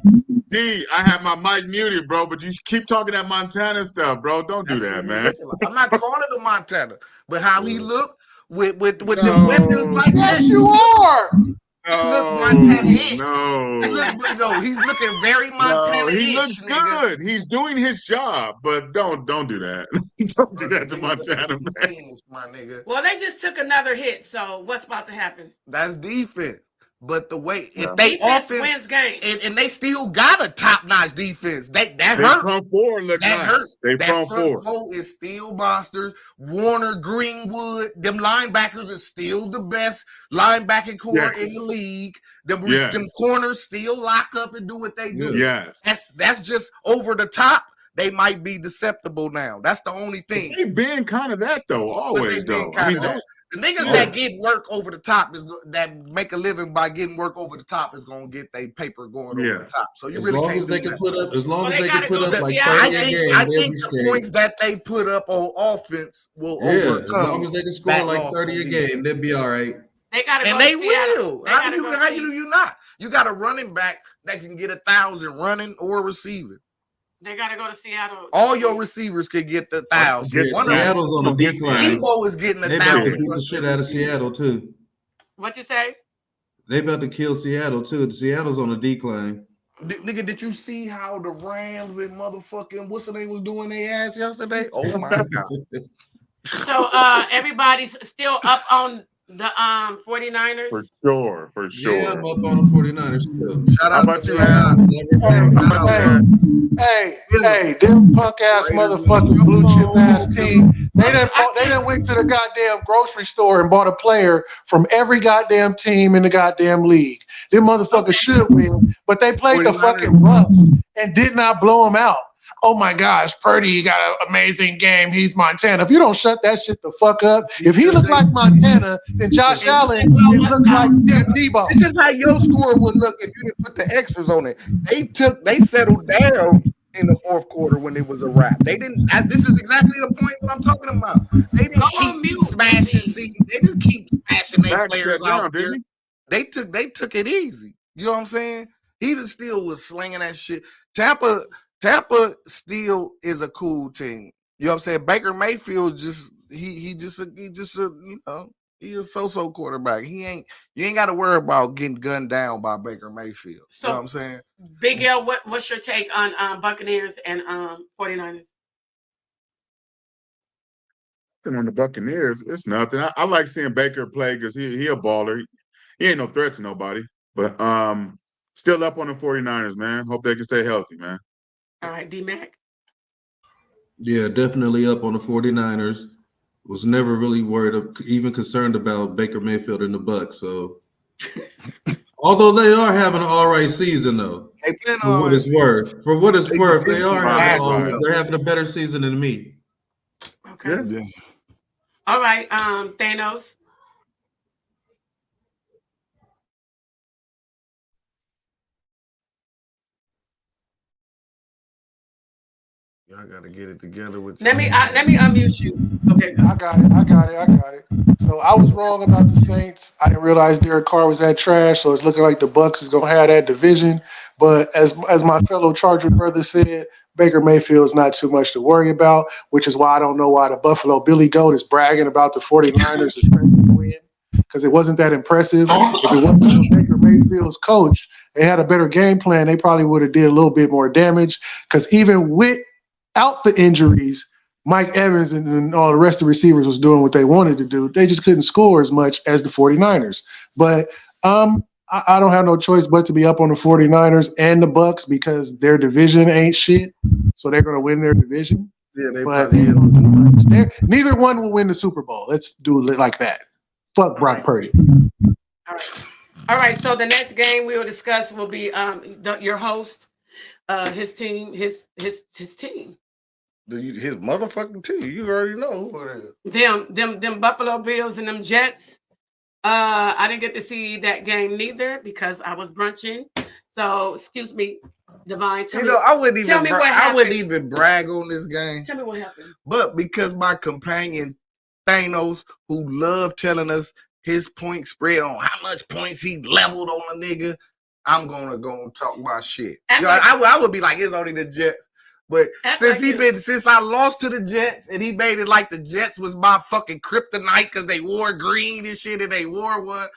D, I have my mic muted, bro, but you keep talking that Montana stuff, bro. Don't do that, man. I'm not calling him Montana, but how he looked with the weapons like that. Yes, you are. Montana-ish. No. He's looking very Montana-ish. He looks good. He's doing his job, but don't do that. Don't do that to Montana, man. My nigga. Well, they just took another hit, so what's about to happen? That's defense. But the way if they offense wins games, and they still got a top-notch defense, that hurt. Front four look that nice. Hurt. They that front four is still monsters. Warner, Greenwood, them linebackers are still the best linebacking core in the league. Them corners still lock up and do what they do. Yes, that's just over the top. They might be deceptible now. That's the only thing. They've been kind of that though, always though. I mean, the niggas that get work over the top that make a living by getting work over the top is gonna get their paper going over the top. So you really can't do that. As long as they can put up like 30 I think the points that they put up on offense will overcome. As long as they can score like 30 a game, they'll be all right. They got to, and they will. How do you not? You got a running back that can get 1,000 running or receiving. They got to go to Seattle. All your receivers can get 1,000. Seattle's on a decline. Debo is getting 1,000. They about to beat the shit out of Seattle too. What you say? They about to kill Seattle too. Seattle's on a decline. Nigga, did you see how the Rams and motherfucking what's the name was doing their ass yesterday? Oh my god. So everybody's still up on the 49ers? For sure. Yeah, I'm up on the 49ers too. Shout out to Hey, them punk ass motherfucking blue chip ass team. They done went to the goddamn grocery store and bought a player from every goddamn team in the goddamn league. Them motherfuckers should win, but they played the fucking Bucks and did not blow them out. Oh my gosh, Purdy got an amazing game. He's Montana. If you don't shut that shit the fuck up, if he looked like Montana, then Josh Allen looked like Tim Tebow. This is how your score would look if you didn't put the extras on it. They settled down in the fourth quarter when it was a wrap. They didn't. This is exactly the point that I'm talking about. They didn't keep smashing. They just keep smashing their players out there. They took it easy. You know what I'm saying? He still was slinging that shit. Tampa still is a cool team. You know what I'm saying? Baker Mayfield he's a so-so quarterback. You ain't got to worry about getting gunned down by Baker Mayfield. So, you know what I'm saying? Big L, what's your take on Buccaneers and 49ers? And on the Buccaneers, it's nothing. I like seeing Baker play because he a baller. He ain't no threat to nobody. But still up on the 49ers, man. Hope they can stay healthy, man. All right, D-Mac. Yeah, definitely up on the 49ers. Was never really even concerned about Baker Mayfield and the Bucs. So, although they are having an all right season, though, for what it's worth, they are they're having a better season than me. Okay. Yeah. All right, Thanos. I gotta get it together with you. Let me unmute you. Okay, I got it. So I was wrong about the Saints. I didn't realize Derek Carr was that trash. So it's looking like the Bucs is gonna have that division. But as my fellow Charger brother said, Baker Mayfield is not too much to worry about, which is why I don't know why the Buffalo Billy Goat is bragging about the 49ers' defensive win, because it wasn't that impressive. If it wasn't Baker Mayfield's coach, they had a better game plan. They probably would have did a little bit more damage, because even without the injuries, Mike Evans and all the rest of the receivers was doing what they wanted to do. They just couldn't score as much as the 49ers. But I don't have no choice but to be up on the 49ers and the Bucs because their division ain't shit. So they're going to win their division. Yeah, neither one will win the Super Bowl. Let's do it like that. Fuck Brock Purdy. All right. So the next game we will discuss will be your host, his team, his team. His motherfucking team. You already know who it is. Them Buffalo Bills and them Jets. I didn't get to see that game neither because I was brunching. So excuse me, Divine. I wouldn't even brag on this game. Tell me what happened. But because my companion Thanos, who loved telling us his point spread on how much points he leveled on a nigga, I'm gonna go and talk my shit. I would be like, it's only the Jets. But since I lost to the Jets and he made it like the Jets was my fucking kryptonite because they wore green and shit and they wore one,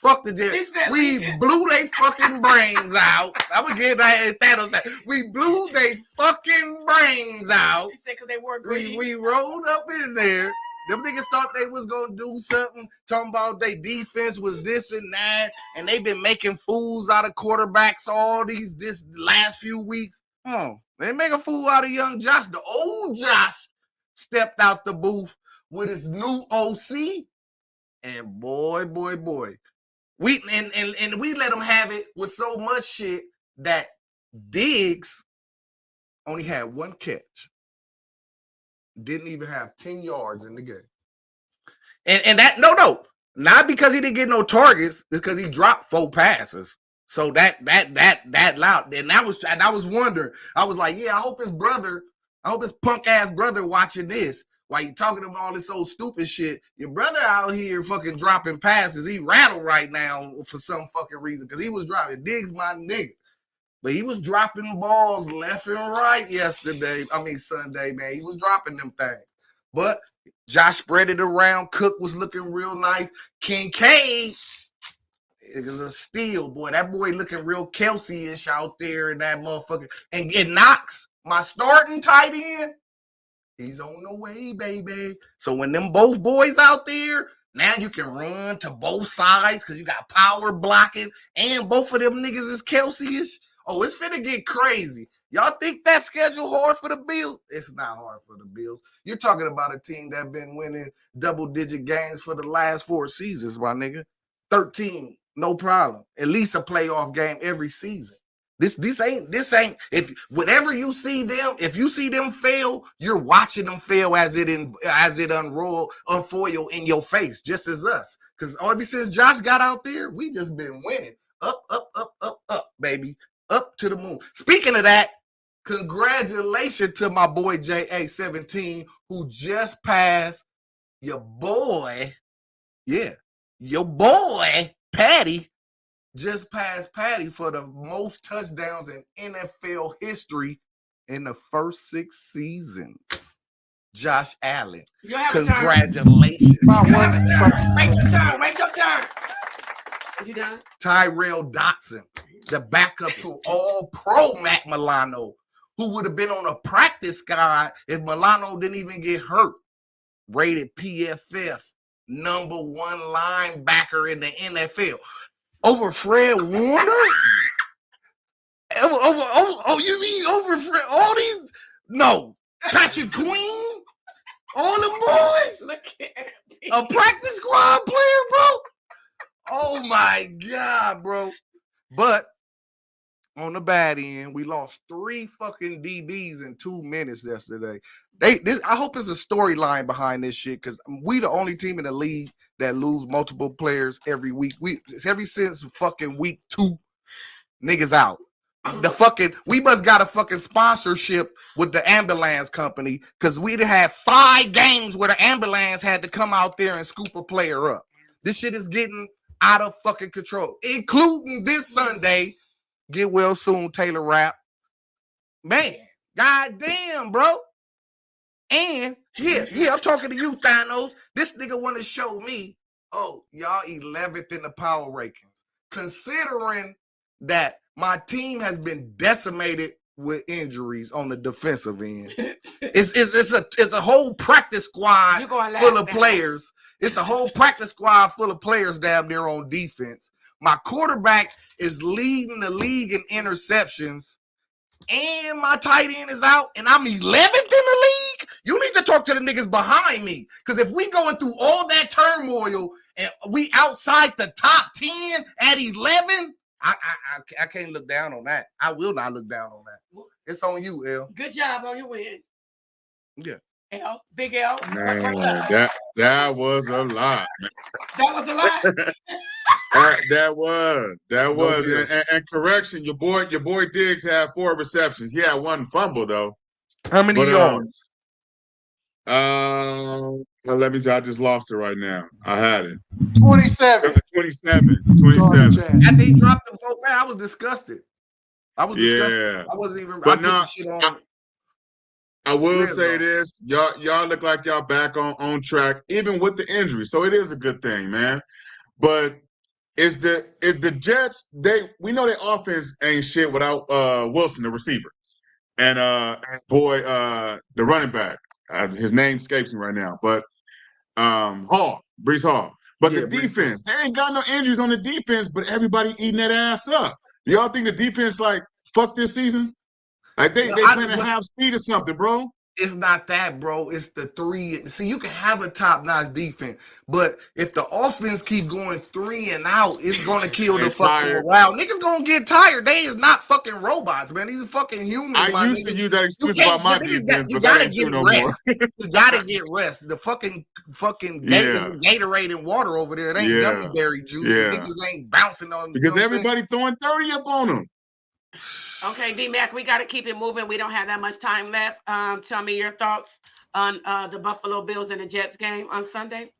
Fuck the Jets. We blew they fucking brains out. I'm gonna get that Thanos. We blew they fucking brains out. We rolled up in there. Them niggas thought they was gonna do something, talking about their defense was this and that, and they've been making fools out of quarterbacks all this last few weeks. Oh, they make a fool out of young Josh. The old Josh stepped out the booth with his new OC, and boy, we we let him have it with so much shit that Diggs only had one catch. Didn't even have 10 yards in the game. And that not because he didn't get no targets, because he dropped 4 passes. So that loud. And I was wondering. I was like, yeah, I hope his punk ass brother watching this. While you talking about all this old stupid shit, your brother out here fucking dropping passes. He rattled right now for some fucking reason because he was dropping. Diggs my nigga. But he was dropping balls left and right Sunday, man. He was dropping them things. But Josh spread it around. Cook was looking real nice. Kincaid is a steal, boy. That boy looking real Kelsey-ish out there in that motherfucker. And Knox, my starting tight end, he's on the way, baby. So when them both boys out there, now you can run to both sides because you got power blocking, and both of them niggas is Kelsey-ish. Oh, it's finna get crazy. Y'all think that schedule hard for the Bills? It's not hard for the Bills. You're talking about a team that been winning double-digit games for the last 4 seasons, my nigga. 13, no problem. At least a playoff game every season. This ain't if whatever you see them, if you see them fail, you're watching them fail as it unfoil in your face, just as us. Because ever since Josh got out there, we just been winning. Up, baby. Up to the moon. Speaking of that, congratulations to my boy JA17, who just passed your boy Patty. Just passed Patty for the most touchdowns in NFL history in the first 6 seasons. Josh Allen. Congratulations. Wait your turn. You done? Tyrell Dotson, the backup to all-pro Matt Milano, who would have been on a practice squad if Milano didn't even get hurt. Rated PFF, #1 linebacker in the NFL. Over Fred Warner? You mean over Fred? All these? No. Patrick Queen? All them boys? Look at me. A practice squad player, bro? Oh my God, bro. But on the bad end, we lost 3 fucking DBs in 2 minutes yesterday. I hope it's a storyline behind this shit, because we the only team in the league that lose multiple players every week. Ever since fucking week 2, niggas out. We must got a fucking sponsorship with the ambulance company, because we'd have 5 games where the ambulance had to come out there and scoop a player up. This shit is getting out of fucking control, including this Sunday. Get well soon, Taylor Rapp. Man, goddamn, bro. And here, I'm talking to you, Thanos. This nigga want to show me, oh, y'all 11th in the power rankings. Considering that my team has been decimated with injuries on the defensive end. It's a whole practice squad full of players. It's a whole practice squad full of players down there on defense. My quarterback is leading the league in interceptions, and my tight end is out, and I'm 11th in the league. You need to talk to the niggas behind me, because if we going through all that turmoil and we outside the top 10 at 11, I can't look down on that. I will not look down on that. It's on you, L. Good job on your win. Yeah. L, Big L. Man, that was a lot. Man. That was a lot. That was. And correction, your boy Diggs had 4 receptions. He had 1 fumble though. How many yards? Let me see. I just lost it right now. I had it. 27. 27. After he dropped the 4, man, I was disgusted. I wasn't even. But no, I will say this: y'all look like y'all back on track, even with the injury. So it is a good thing, man. But is the Jets. We know their offense ain't shit without Wilson, the receiver, and the running back. His name escapes me right now, but Brees Hall. But the defense, they ain't got no injuries on the defense, but everybody eating that ass up. Do y'all think the defense like fuck this season? Like they playing at half speed or something, bro? It's not that, bro. It's the three. See, you can have a top-notch defense, but if the offense keep going 3 and out, it's gonna kill the fucking morale. Niggas gonna get tired. They is not fucking robots, man. These are fucking humans. I used to use that excuse about my defense, but that ain't true no more. You gotta get rest. The fucking Gatorade and water over there. It ain't gummy berry juice. Yeah. Niggas ain't bouncing on because everybody throwing 30 up on them. Okay, D-Mac, we got to keep it moving. We don't have that much time left. Tell me your thoughts on the Buffalo Bills and the Jets game on Sunday.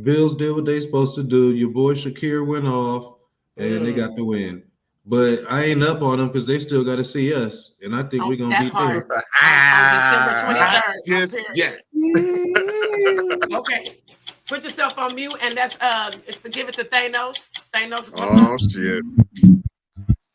Bills did what they supposed to do. Your boy Shakir went off, and they got the win. But I ain't up on them because they still got to see us, and I think we're going to beat them. On December 23rd. Okay. Put yourself on mute, and that's to give it to Thanos. Thanos, shit.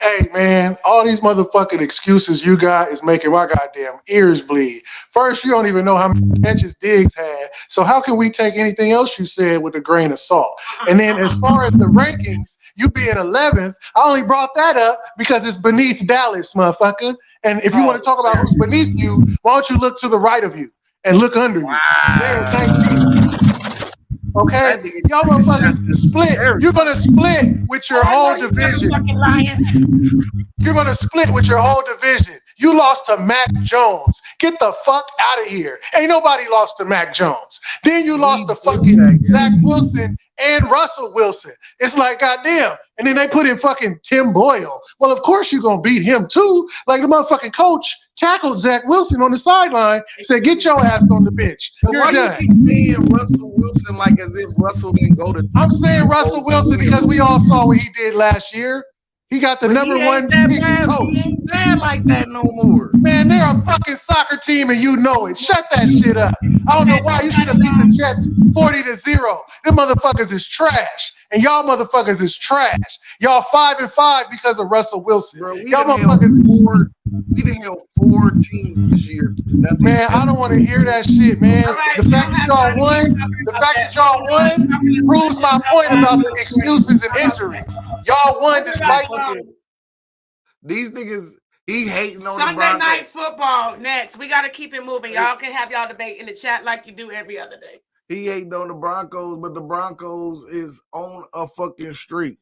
Hey, man, all these motherfucking excuses you got is making my goddamn ears bleed. First, you don't even know how many catches Diggs had, so how can we take anything else you said with a grain of salt? And then as far as the rankings, you being 11th, I only brought that up because it's beneath Dallas, motherfucker. And if you want to talk about who's beneath you, why don't you look to the right of you and look under you? They're 19th. Okay, y'all motherfuckers split. You're gonna split with your whole division. You're gonna split with your whole division. You lost to Mac Jones. Get the fuck out of here. Ain't nobody lost to Mac Jones. Then you lost to fucking Zach Wilson and Russell Wilson. It's like, goddamn. And then they put in fucking Tim Boyle. Well, of course you're gonna beat him too. Like the motherfucking coach tackled Zach Wilson on the sideline, said, "Get your ass on the bench. You're done." You keep saying Russell Wilson like as if Russell didn't go to? I'm saying Russell Wilson because we all saw what he did last year. He got the number one coach. He ain't bad like that no more. Man, they're a fucking soccer team and you know it. Shut that shit up. I don't know why. You should have beat the Jets 40-0. Them motherfuckers is trash. And y'all motherfuckers is trash. Y'all 5-5 because of Russell Wilson. Bro, y'all motherfuckers we done held 4 teams this year. Man, I don't want to hear that shit, man. The fact that y'all won proves my point about the excuses and injuries. Y'all won despite these niggas. He hating on Sunday the Broncos. Night Football next. We got to keep it moving. Y'all can have y'all debate in the chat like you do every other day. He hating on the Broncos, but the Broncos is on a fucking streak,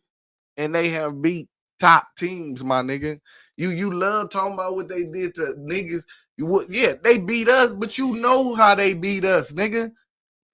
and they have beat top teams, my nigga. You love talking about what they did to niggas. They beat us, but you know how they beat us, nigga.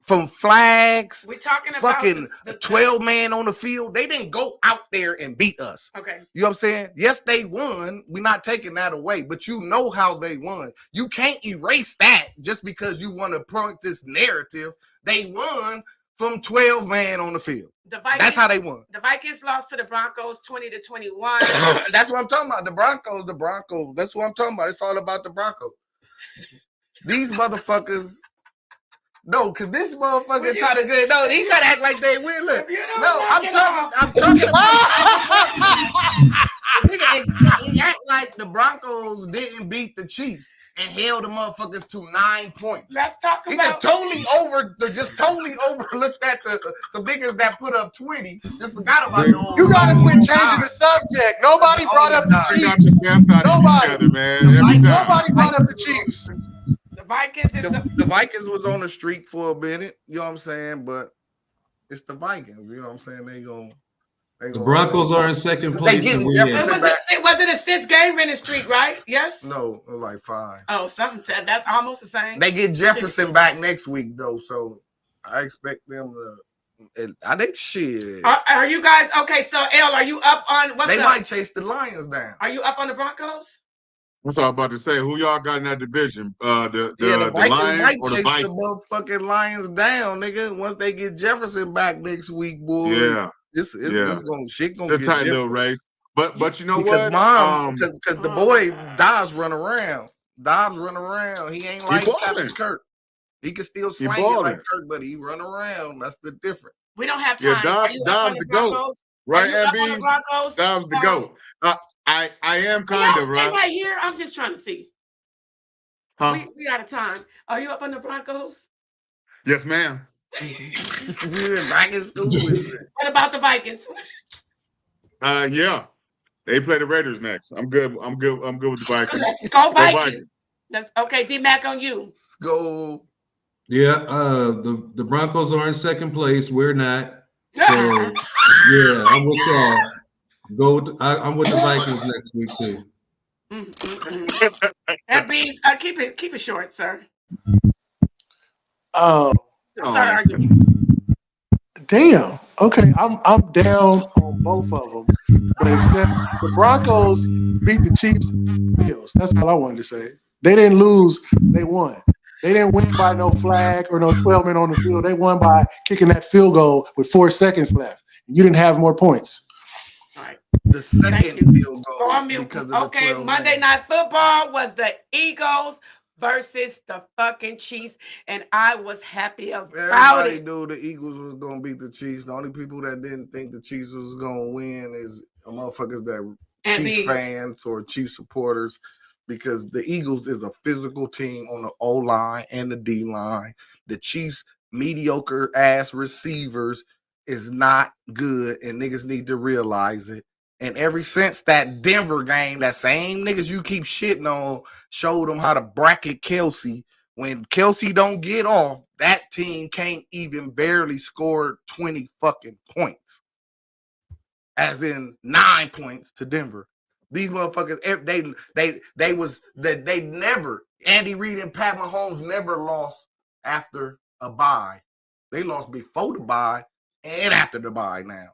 From flags, we're talking about fucking 12 man on the field. They didn't go out there and beat us. Okay. You know what I'm saying? Yes, they won. We're not taking that away, but you know how they won. You can't erase that just because you want to point this narrative. They won from 12 man on the field. That's how they won. The Vikings lost to the Broncos 20-21. That's what I'm talking about. The Broncos. That's what I'm talking about. It's all about the Broncos. These motherfuckers. No, because this motherfucker try to get he try to act like they win. Look, no, I'm talking about he act like the Broncos didn't beat the Chiefs and held the motherfuckers to 9 points. Let's talk about. He just totally overlooked that some niggas that put up 20 just forgot about the old. You gotta quit changing the subject. Nobody brought up the Chiefs. Nobody brought up the Chiefs. The Vikings was on the streak for a minute, you know what I'm saying? But it's the Vikings, you know what I'm saying? The Broncos are in second place. Was it a 6-game winning streak, right? Yes? No, it was like 5. Oh, something that's almost the same. They get Jefferson back next week though, so I expect them to. I think shit. Are you guys okay? So L, are you up on what's They might chase the Lions down. Are you up on the Broncos? That's all I'm about to say. Who y'all got in that division? The Lions might or the Vikings? The motherfucking Lions down, nigga. Once they get Jefferson back next week, boy. Yeah. It's gonna it's get a tight little race. But you know because what? Because the boy Dobbs run around. He ain't like Captain Kirk. He can still slang it like Kirk, but he run around. That's the difference. We don't have time. Yeah, Dobbs the GOAT. Right, you up on the MBs? Broncos? That was the GOAT. I am kind of, Stay right? right here. I'm just trying to see. Huh? We out of time. Are you up on the Broncos? Yes, ma'am. Back in school and shit. What about the Vikings? Yeah. They play the Raiders next. I'm good. I'm good with the Vikings. Let's go Vikings. That's okay. D-Mac on you. Let's go. Yeah, the Broncos are in second place. We're not. So yeah, I'm with y'all. I'm with the Vikings next week too. That means keep it short, sir. Um, Start arguing. Damn. Okay, I'm down on both of them, but except the Broncos beat the Chiefs. Bills. That's all I wanted to say. They didn't lose. They won. They didn't win by no flag or no 12 men on the field. They won by kicking that field goal with 4 seconds left. You didn't have more points. All right. The second field goal. Go on mute. Because of Okay, the Monday Night Football was the Eagles versus the fucking Chiefs, and I was happy about Everybody it. knew the Eagles was gonna beat the Chiefs. The only people that didn't think the Chiefs was gonna win is motherfuckers that Chiefs fans or Chiefs supporters, because the Eagles is a physical team on the O line and the D line. The Chiefs mediocre ass receivers is not good, and niggas need to realize it. And ever since that Denver game, that same niggas you keep shitting on showed them how to bracket Kelsey. When Kelsey don't get off, that team can't even barely score 20 fucking points. As in 9 points to Denver. These motherfuckers, they never, Andy Reid and Pat Mahomes never lost after a bye. They lost before the bye and after the bye now.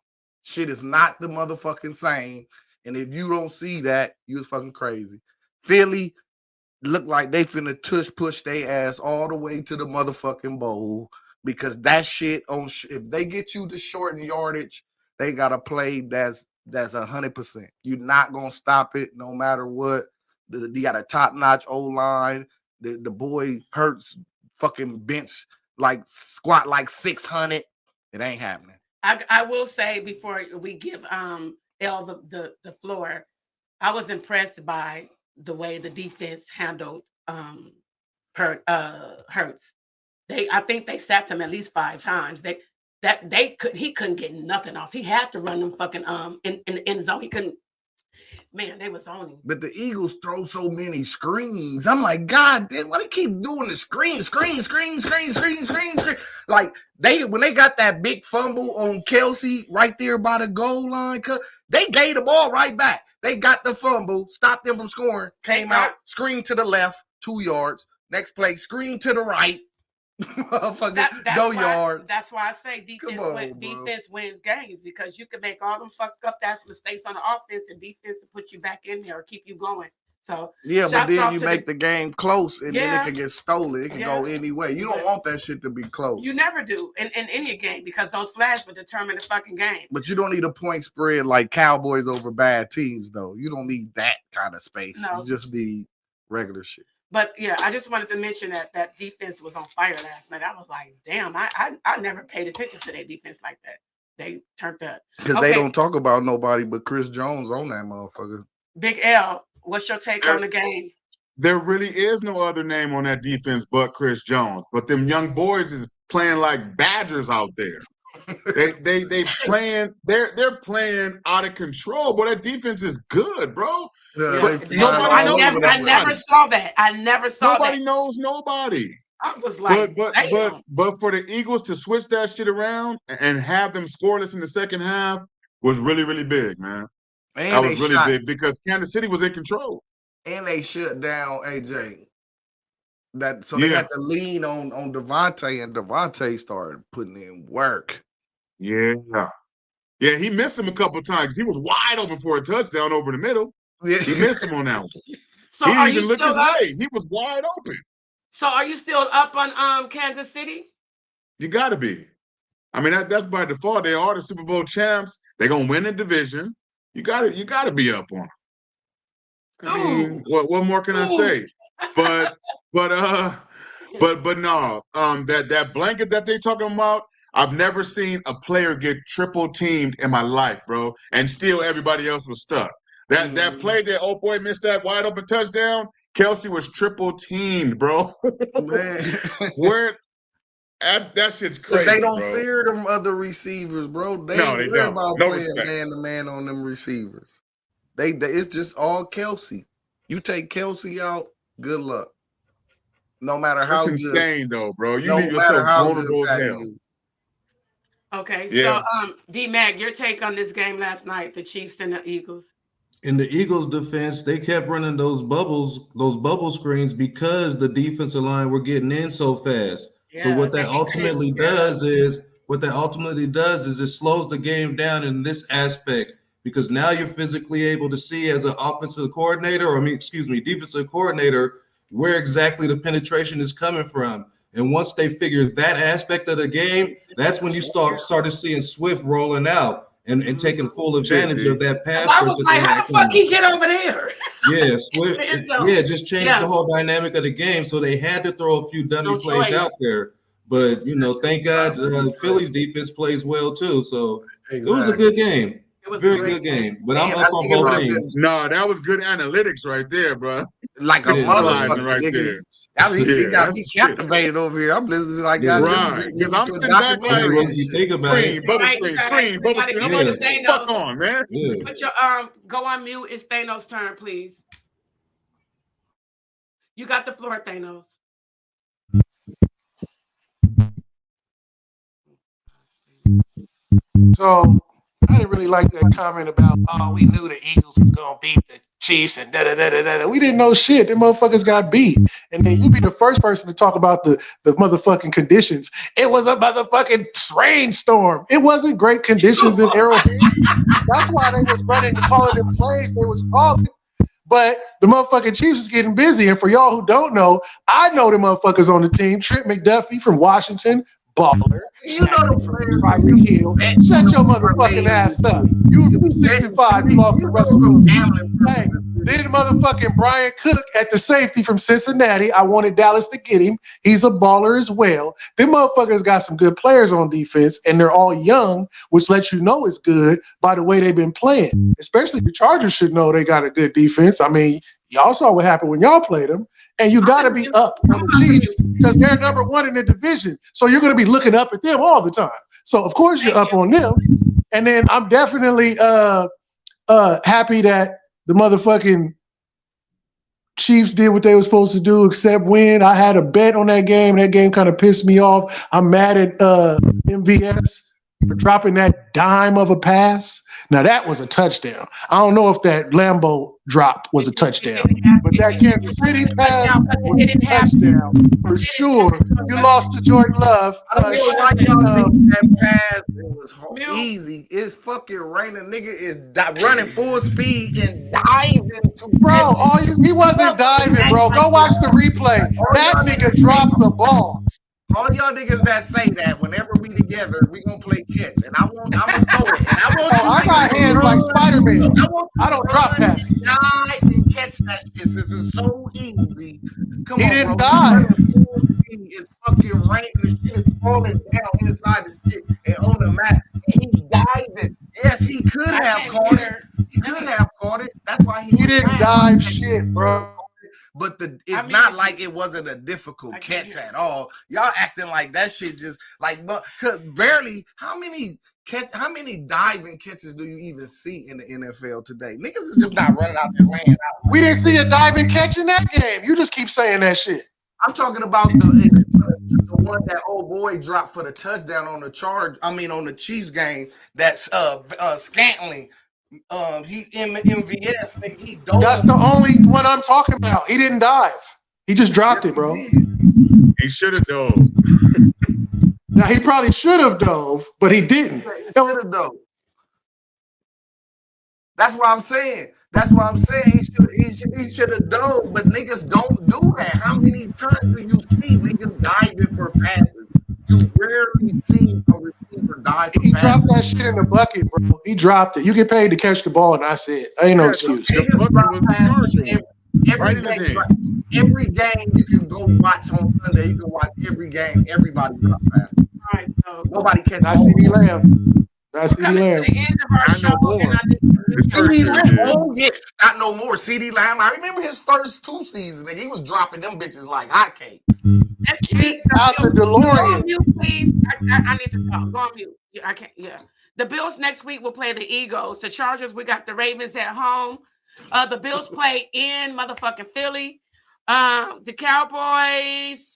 Shit is not the motherfucking same. And if you don't see that, you was fucking crazy. Philly look like they finna push their ass all the way to the motherfucking bowl, because that shit if they get you to shorten yardage, they gotta play that's 100%. You're not gonna stop it no matter what. You got a top-notch O-line. The boy Hurts fucking bench squat like 600. It ain't happening. I will say before we give L the floor, I was impressed by the way the defense handled Hurts. I think they sacked him at least 5 times. He couldn't get nothing off. He had to run them fucking in the end zone. He couldn't. Man, they was on him. But the Eagles throw so many screens. I'm like, God damn, why they keep doing the screen. Like when they got that big fumble on Kelsey right there by the goal line, they gave the ball right back. They got the fumble, stopped them from scoring, came out, screen to the left, 2 yards. Next play, screen to the right. Yards. That's why I say defense wins games, because you can make all them fucked up ass mistakes on the offense, and defense to put you back in there or keep you going. So yeah, but then you make the game close, and then it can get stolen. It can go any way. You don't want that shit to be close. You never do in any game, because those flags will determine the fucking game. But you don't need a point spread like Cowboys over bad teams, though. You don't need that kind of space. No. You just need regular shit. But yeah, I just wanted to mention that defense was on fire last night. I was like, damn, I never paid attention to their defense like that. They turned up. Because they don't talk about nobody but Chris Jones on that motherfucker. Big L, what's your take on the game? There really is no other name on that defense but Chris Jones. But them young boys is playing like Badgers out there. they playing, they're playing out of control. But that defense is good, bro. Yeah, but I never saw that. Nobody knows nobody. I was like, but for the Eagles to switch that shit around and have them scoreless in the second half was really, really big, man. And that was really big, because Kansas City was in control. And they shut down AJ. They had to lean on Devontae, and Devontae started putting in work. Yeah, he missed him a couple of times. He was wide open for a touchdown over the middle. Yeah. He missed him on that one. So he didn't even look his way. He was wide open. So are you still up on Kansas City? You got to be. I mean, that's by default. They are the Super Bowl champs. They're gonna win the division. You got to be up on them. I mean, what more can I say? But no. That blanket that they talking about, I've never seen a player get triple teamed in my life, bro, and still everybody else was stuck. That play that old boy missed that wide open touchdown. Kelsey was triple teamed, bro. Man. Where that shit's crazy. They don't bro. fear them other receivers, bro. They No, ain't they worried don't. about No playing respect. man to man on them receivers. They it's just all Kelsey. You take Kelsey out, good luck. No matter how That's insane, though, bro. You no leave matter yourself how vulnerable good as Patty hell. is. Okay, Yeah. so D-Mac, your take on this game last night, the Chiefs and the Eagles. In the Eagles' defense, they kept running those bubble screens because the defensive line were getting in so fast. So Yeah, what that ultimately does is it slows the game down in this aspect, because now you're physically able to see as an offensive coordinator, defensive coordinator, where exactly the penetration is coming from. And once they figure that aspect of the game, that's when you started seeing Swift rolling out and taking full advantage of that pass. I was like, how the fuck he get over there? Yeah, Swift. Yeah, just changed the whole dynamic of the game. So they had to throw a few dummy plays out there. But thank God Philly's defense plays well too. So it was a good game. It was a very good game. But I'm up on both teams. No, that was good analytics right there, bro. Like a motherfucker right nigga. there. He got me captivated over here. I'm listening like right. Because I'm sitting back like, think about screen, bubble screen. I'm like, fuck on, man. Yeah. Put your go on mute. It's Thanos' turn, please. You got the floor, Thanos. So I didn't really like that comment about, we knew the Eagles was gonna beat the Chiefs and da-da-da-da-da. We didn't know shit. Them motherfuckers got beat. And then you be the first person to talk about the motherfucking conditions. It was a motherfucking rainstorm. It wasn't great conditions in Arrowhead. That's why they was running and calling them plays they was calling. But the motherfucking Chiefs is getting busy. And for y'all who don't know, I know the motherfuckers on the team. Trent McDuffie from Washington, baller. You know the players. Tyreek Hill. Shut your motherfucking ass up. You 6-5. You lost the Russell Wilson. Hey, then motherfucking Brian Cook at the safety from Cincinnati. I wanted Dallas to get him. He's a baller as well. Them motherfuckers got some good players on defense, and they're all young, which lets you know it's good by the way they've been playing. Especially the Chargers should know they got a good defense. I mean, y'all saw what happened when y'all played them. And you got to be up on the Chiefs because they're number one in the division. So you're going to be looking up at them all the time. So, of course, you're up on them. And then I'm definitely happy that the motherfucking Chiefs did what they were supposed to do, except win. I had a bet on that game. That game kind of pissed me off. I'm mad at MVS for dropping that dime of a pass. Now, that was a touchdown. I don't know if that Lambeau drop was a touchdown, but that Kansas City pass was a touchdown for sure. You lost to Jordan Love. I don't know why y'all think that pass was easy. It's fucking raining. Nigga is running full speed and diving. Bro, he wasn't diving, bro. Go watch the replay. That nigga dropped the ball. All y'all niggas that say that whenever we together, we gonna play catch, and I'm gonna throw it. And I got hands like Spider-Man. I don't drop passes. Dive and catch that shit. This is so easy. Come on, didn't bro. dive. It's fucking raining. The shit is falling down inside the shit and on the mat. And he diving. Yes, he could have caught it. He could have caught it. That's why he didn't dive shit, bro. But it's not like it wasn't a difficult catch at all. Y'all acting like that shit just like, but barely. How many diving catches do you even see in the NFL today? Niggas is just not running out there laying out. We didn't see a diving catch in that game. You just keep saying that shit. I'm talking about the one that old boy dropped for the touchdown on the Chiefs game. That's Scantling. He MVS. He dove. That's the only one I'm talking about. He didn't dive. He just dropped it, bro. He should have dove. Now he probably should have dove, but he didn't. He should have dove. That's what I'm saying. He should have dove, but niggas don't do that. How many times do you see niggas diving for passes? You rarely see a receiver dive for passes. He dropped that shit in the bucket, bro. He dropped it. You get paid to catch the ball, and that's it. Ain't no excuse. Every game you can go watch on Sunday. You can watch every game. Everybody drop passes. right, so Nobody catch Not CD Lamb. Not we're CD coming to Lamb. the end of our Not no show, more. and I need to His first CD year Lamb. did. Oh yes, not no more. CD Lamb. I remember his first 2 seasons, and he was dropping them bitches like hotcakes. Next week, Out the Bills- go on DeLorean. mute, please. I need to talk. Go on mute. Yeah, I can't. Yeah. The Bills next week will play the Eagles. The Chargers, we got the Ravens at home. The Bills play in motherfucking Philly. The Cowboys.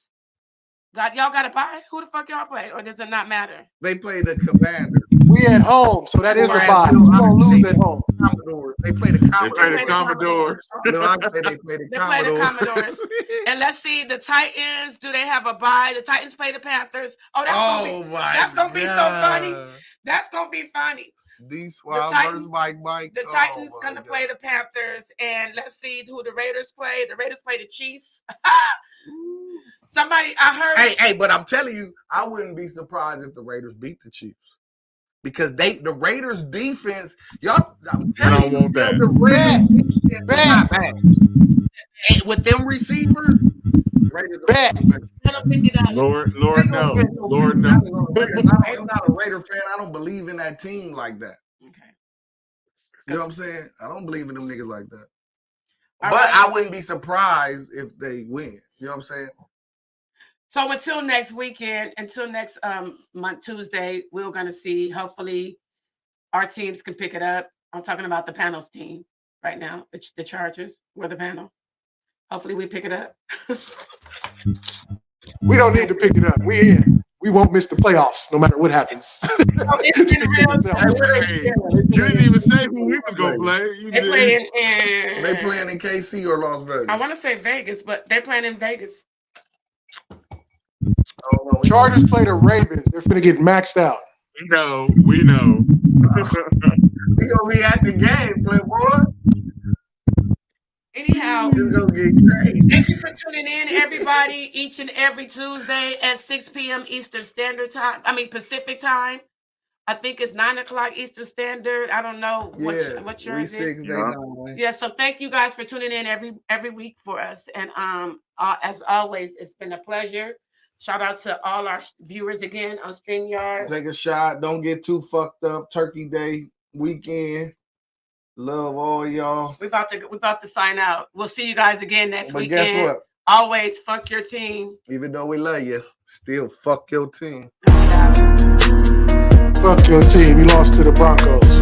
Y'all got to buy? Who the fuck y'all play? Or does it not matter? They play the Commanders. We at home, so that is a Whereas bye. Bill You gonna lose Odyssey, at home. Commodores. They play the They play Commodores. the Commodores. Bill Odyssey, they play the They play the Commodores. Commodores. And let's see, the Titans, do they have a bye? The Titans play the Panthers. Oh, that's gonna be so funny. That's gonna be funny. These Swab versus Mike. The Titans gonna play the Panthers, and let's see who the Raiders play. The Raiders play the Chiefs. Somebody, I heard. Hey, but I'm telling you, I wouldn't be surprised if the Raiders beat the Chiefs. Because the Raiders defense, y'all, I'm telling you, the Raiders defense is not bad. And with them receivers, the Raiders Bet. Lord no. Lord no. I'm not a Raider fan. I don't believe in that team like that. Okay. You know what I'm saying? I don't believe in them niggas like that. All But right. I wouldn't be surprised if they win. You know what I'm saying? So until next weekend, until next month, Tuesday, we're going to see, hopefully, our teams can pick it up. I'm talking about the panel's team right now, the Chargers. We're the panel. Hopefully we pick it up. We don't need to pick it up. We in. We won't miss the playoffs, no matter what happens. It's been real. Hey, you didn't even say who we was gonna play. You They did. playing in, They playing in KC or Las Vegas? I want to say Vegas, but they're playing in Vegas. Chargers play the Ravens. They're finna get maxed out. We know. We gonna be at the game, Playboy. Anyhow, It's gonna get crazy. thank you for tuning in, everybody, each and every Tuesday at 6 p.m. Eastern Standard Time. I mean, Pacific Time. I think it's 9 o'clock Eastern Standard. I don't know what yours is. Yeah, so thank you guys for tuning in every week for us. And as always, it's been a pleasure. Shout out to all our viewers again on StreamYard. Take a shot. Don't get too fucked up. Turkey Day weekend. Love all y'all. We're about to sign out. We'll see you guys again next weekend. But guess what? Always fuck your team. Even though we love you, still fuck your team. Fuck your team. You lost to the Broncos.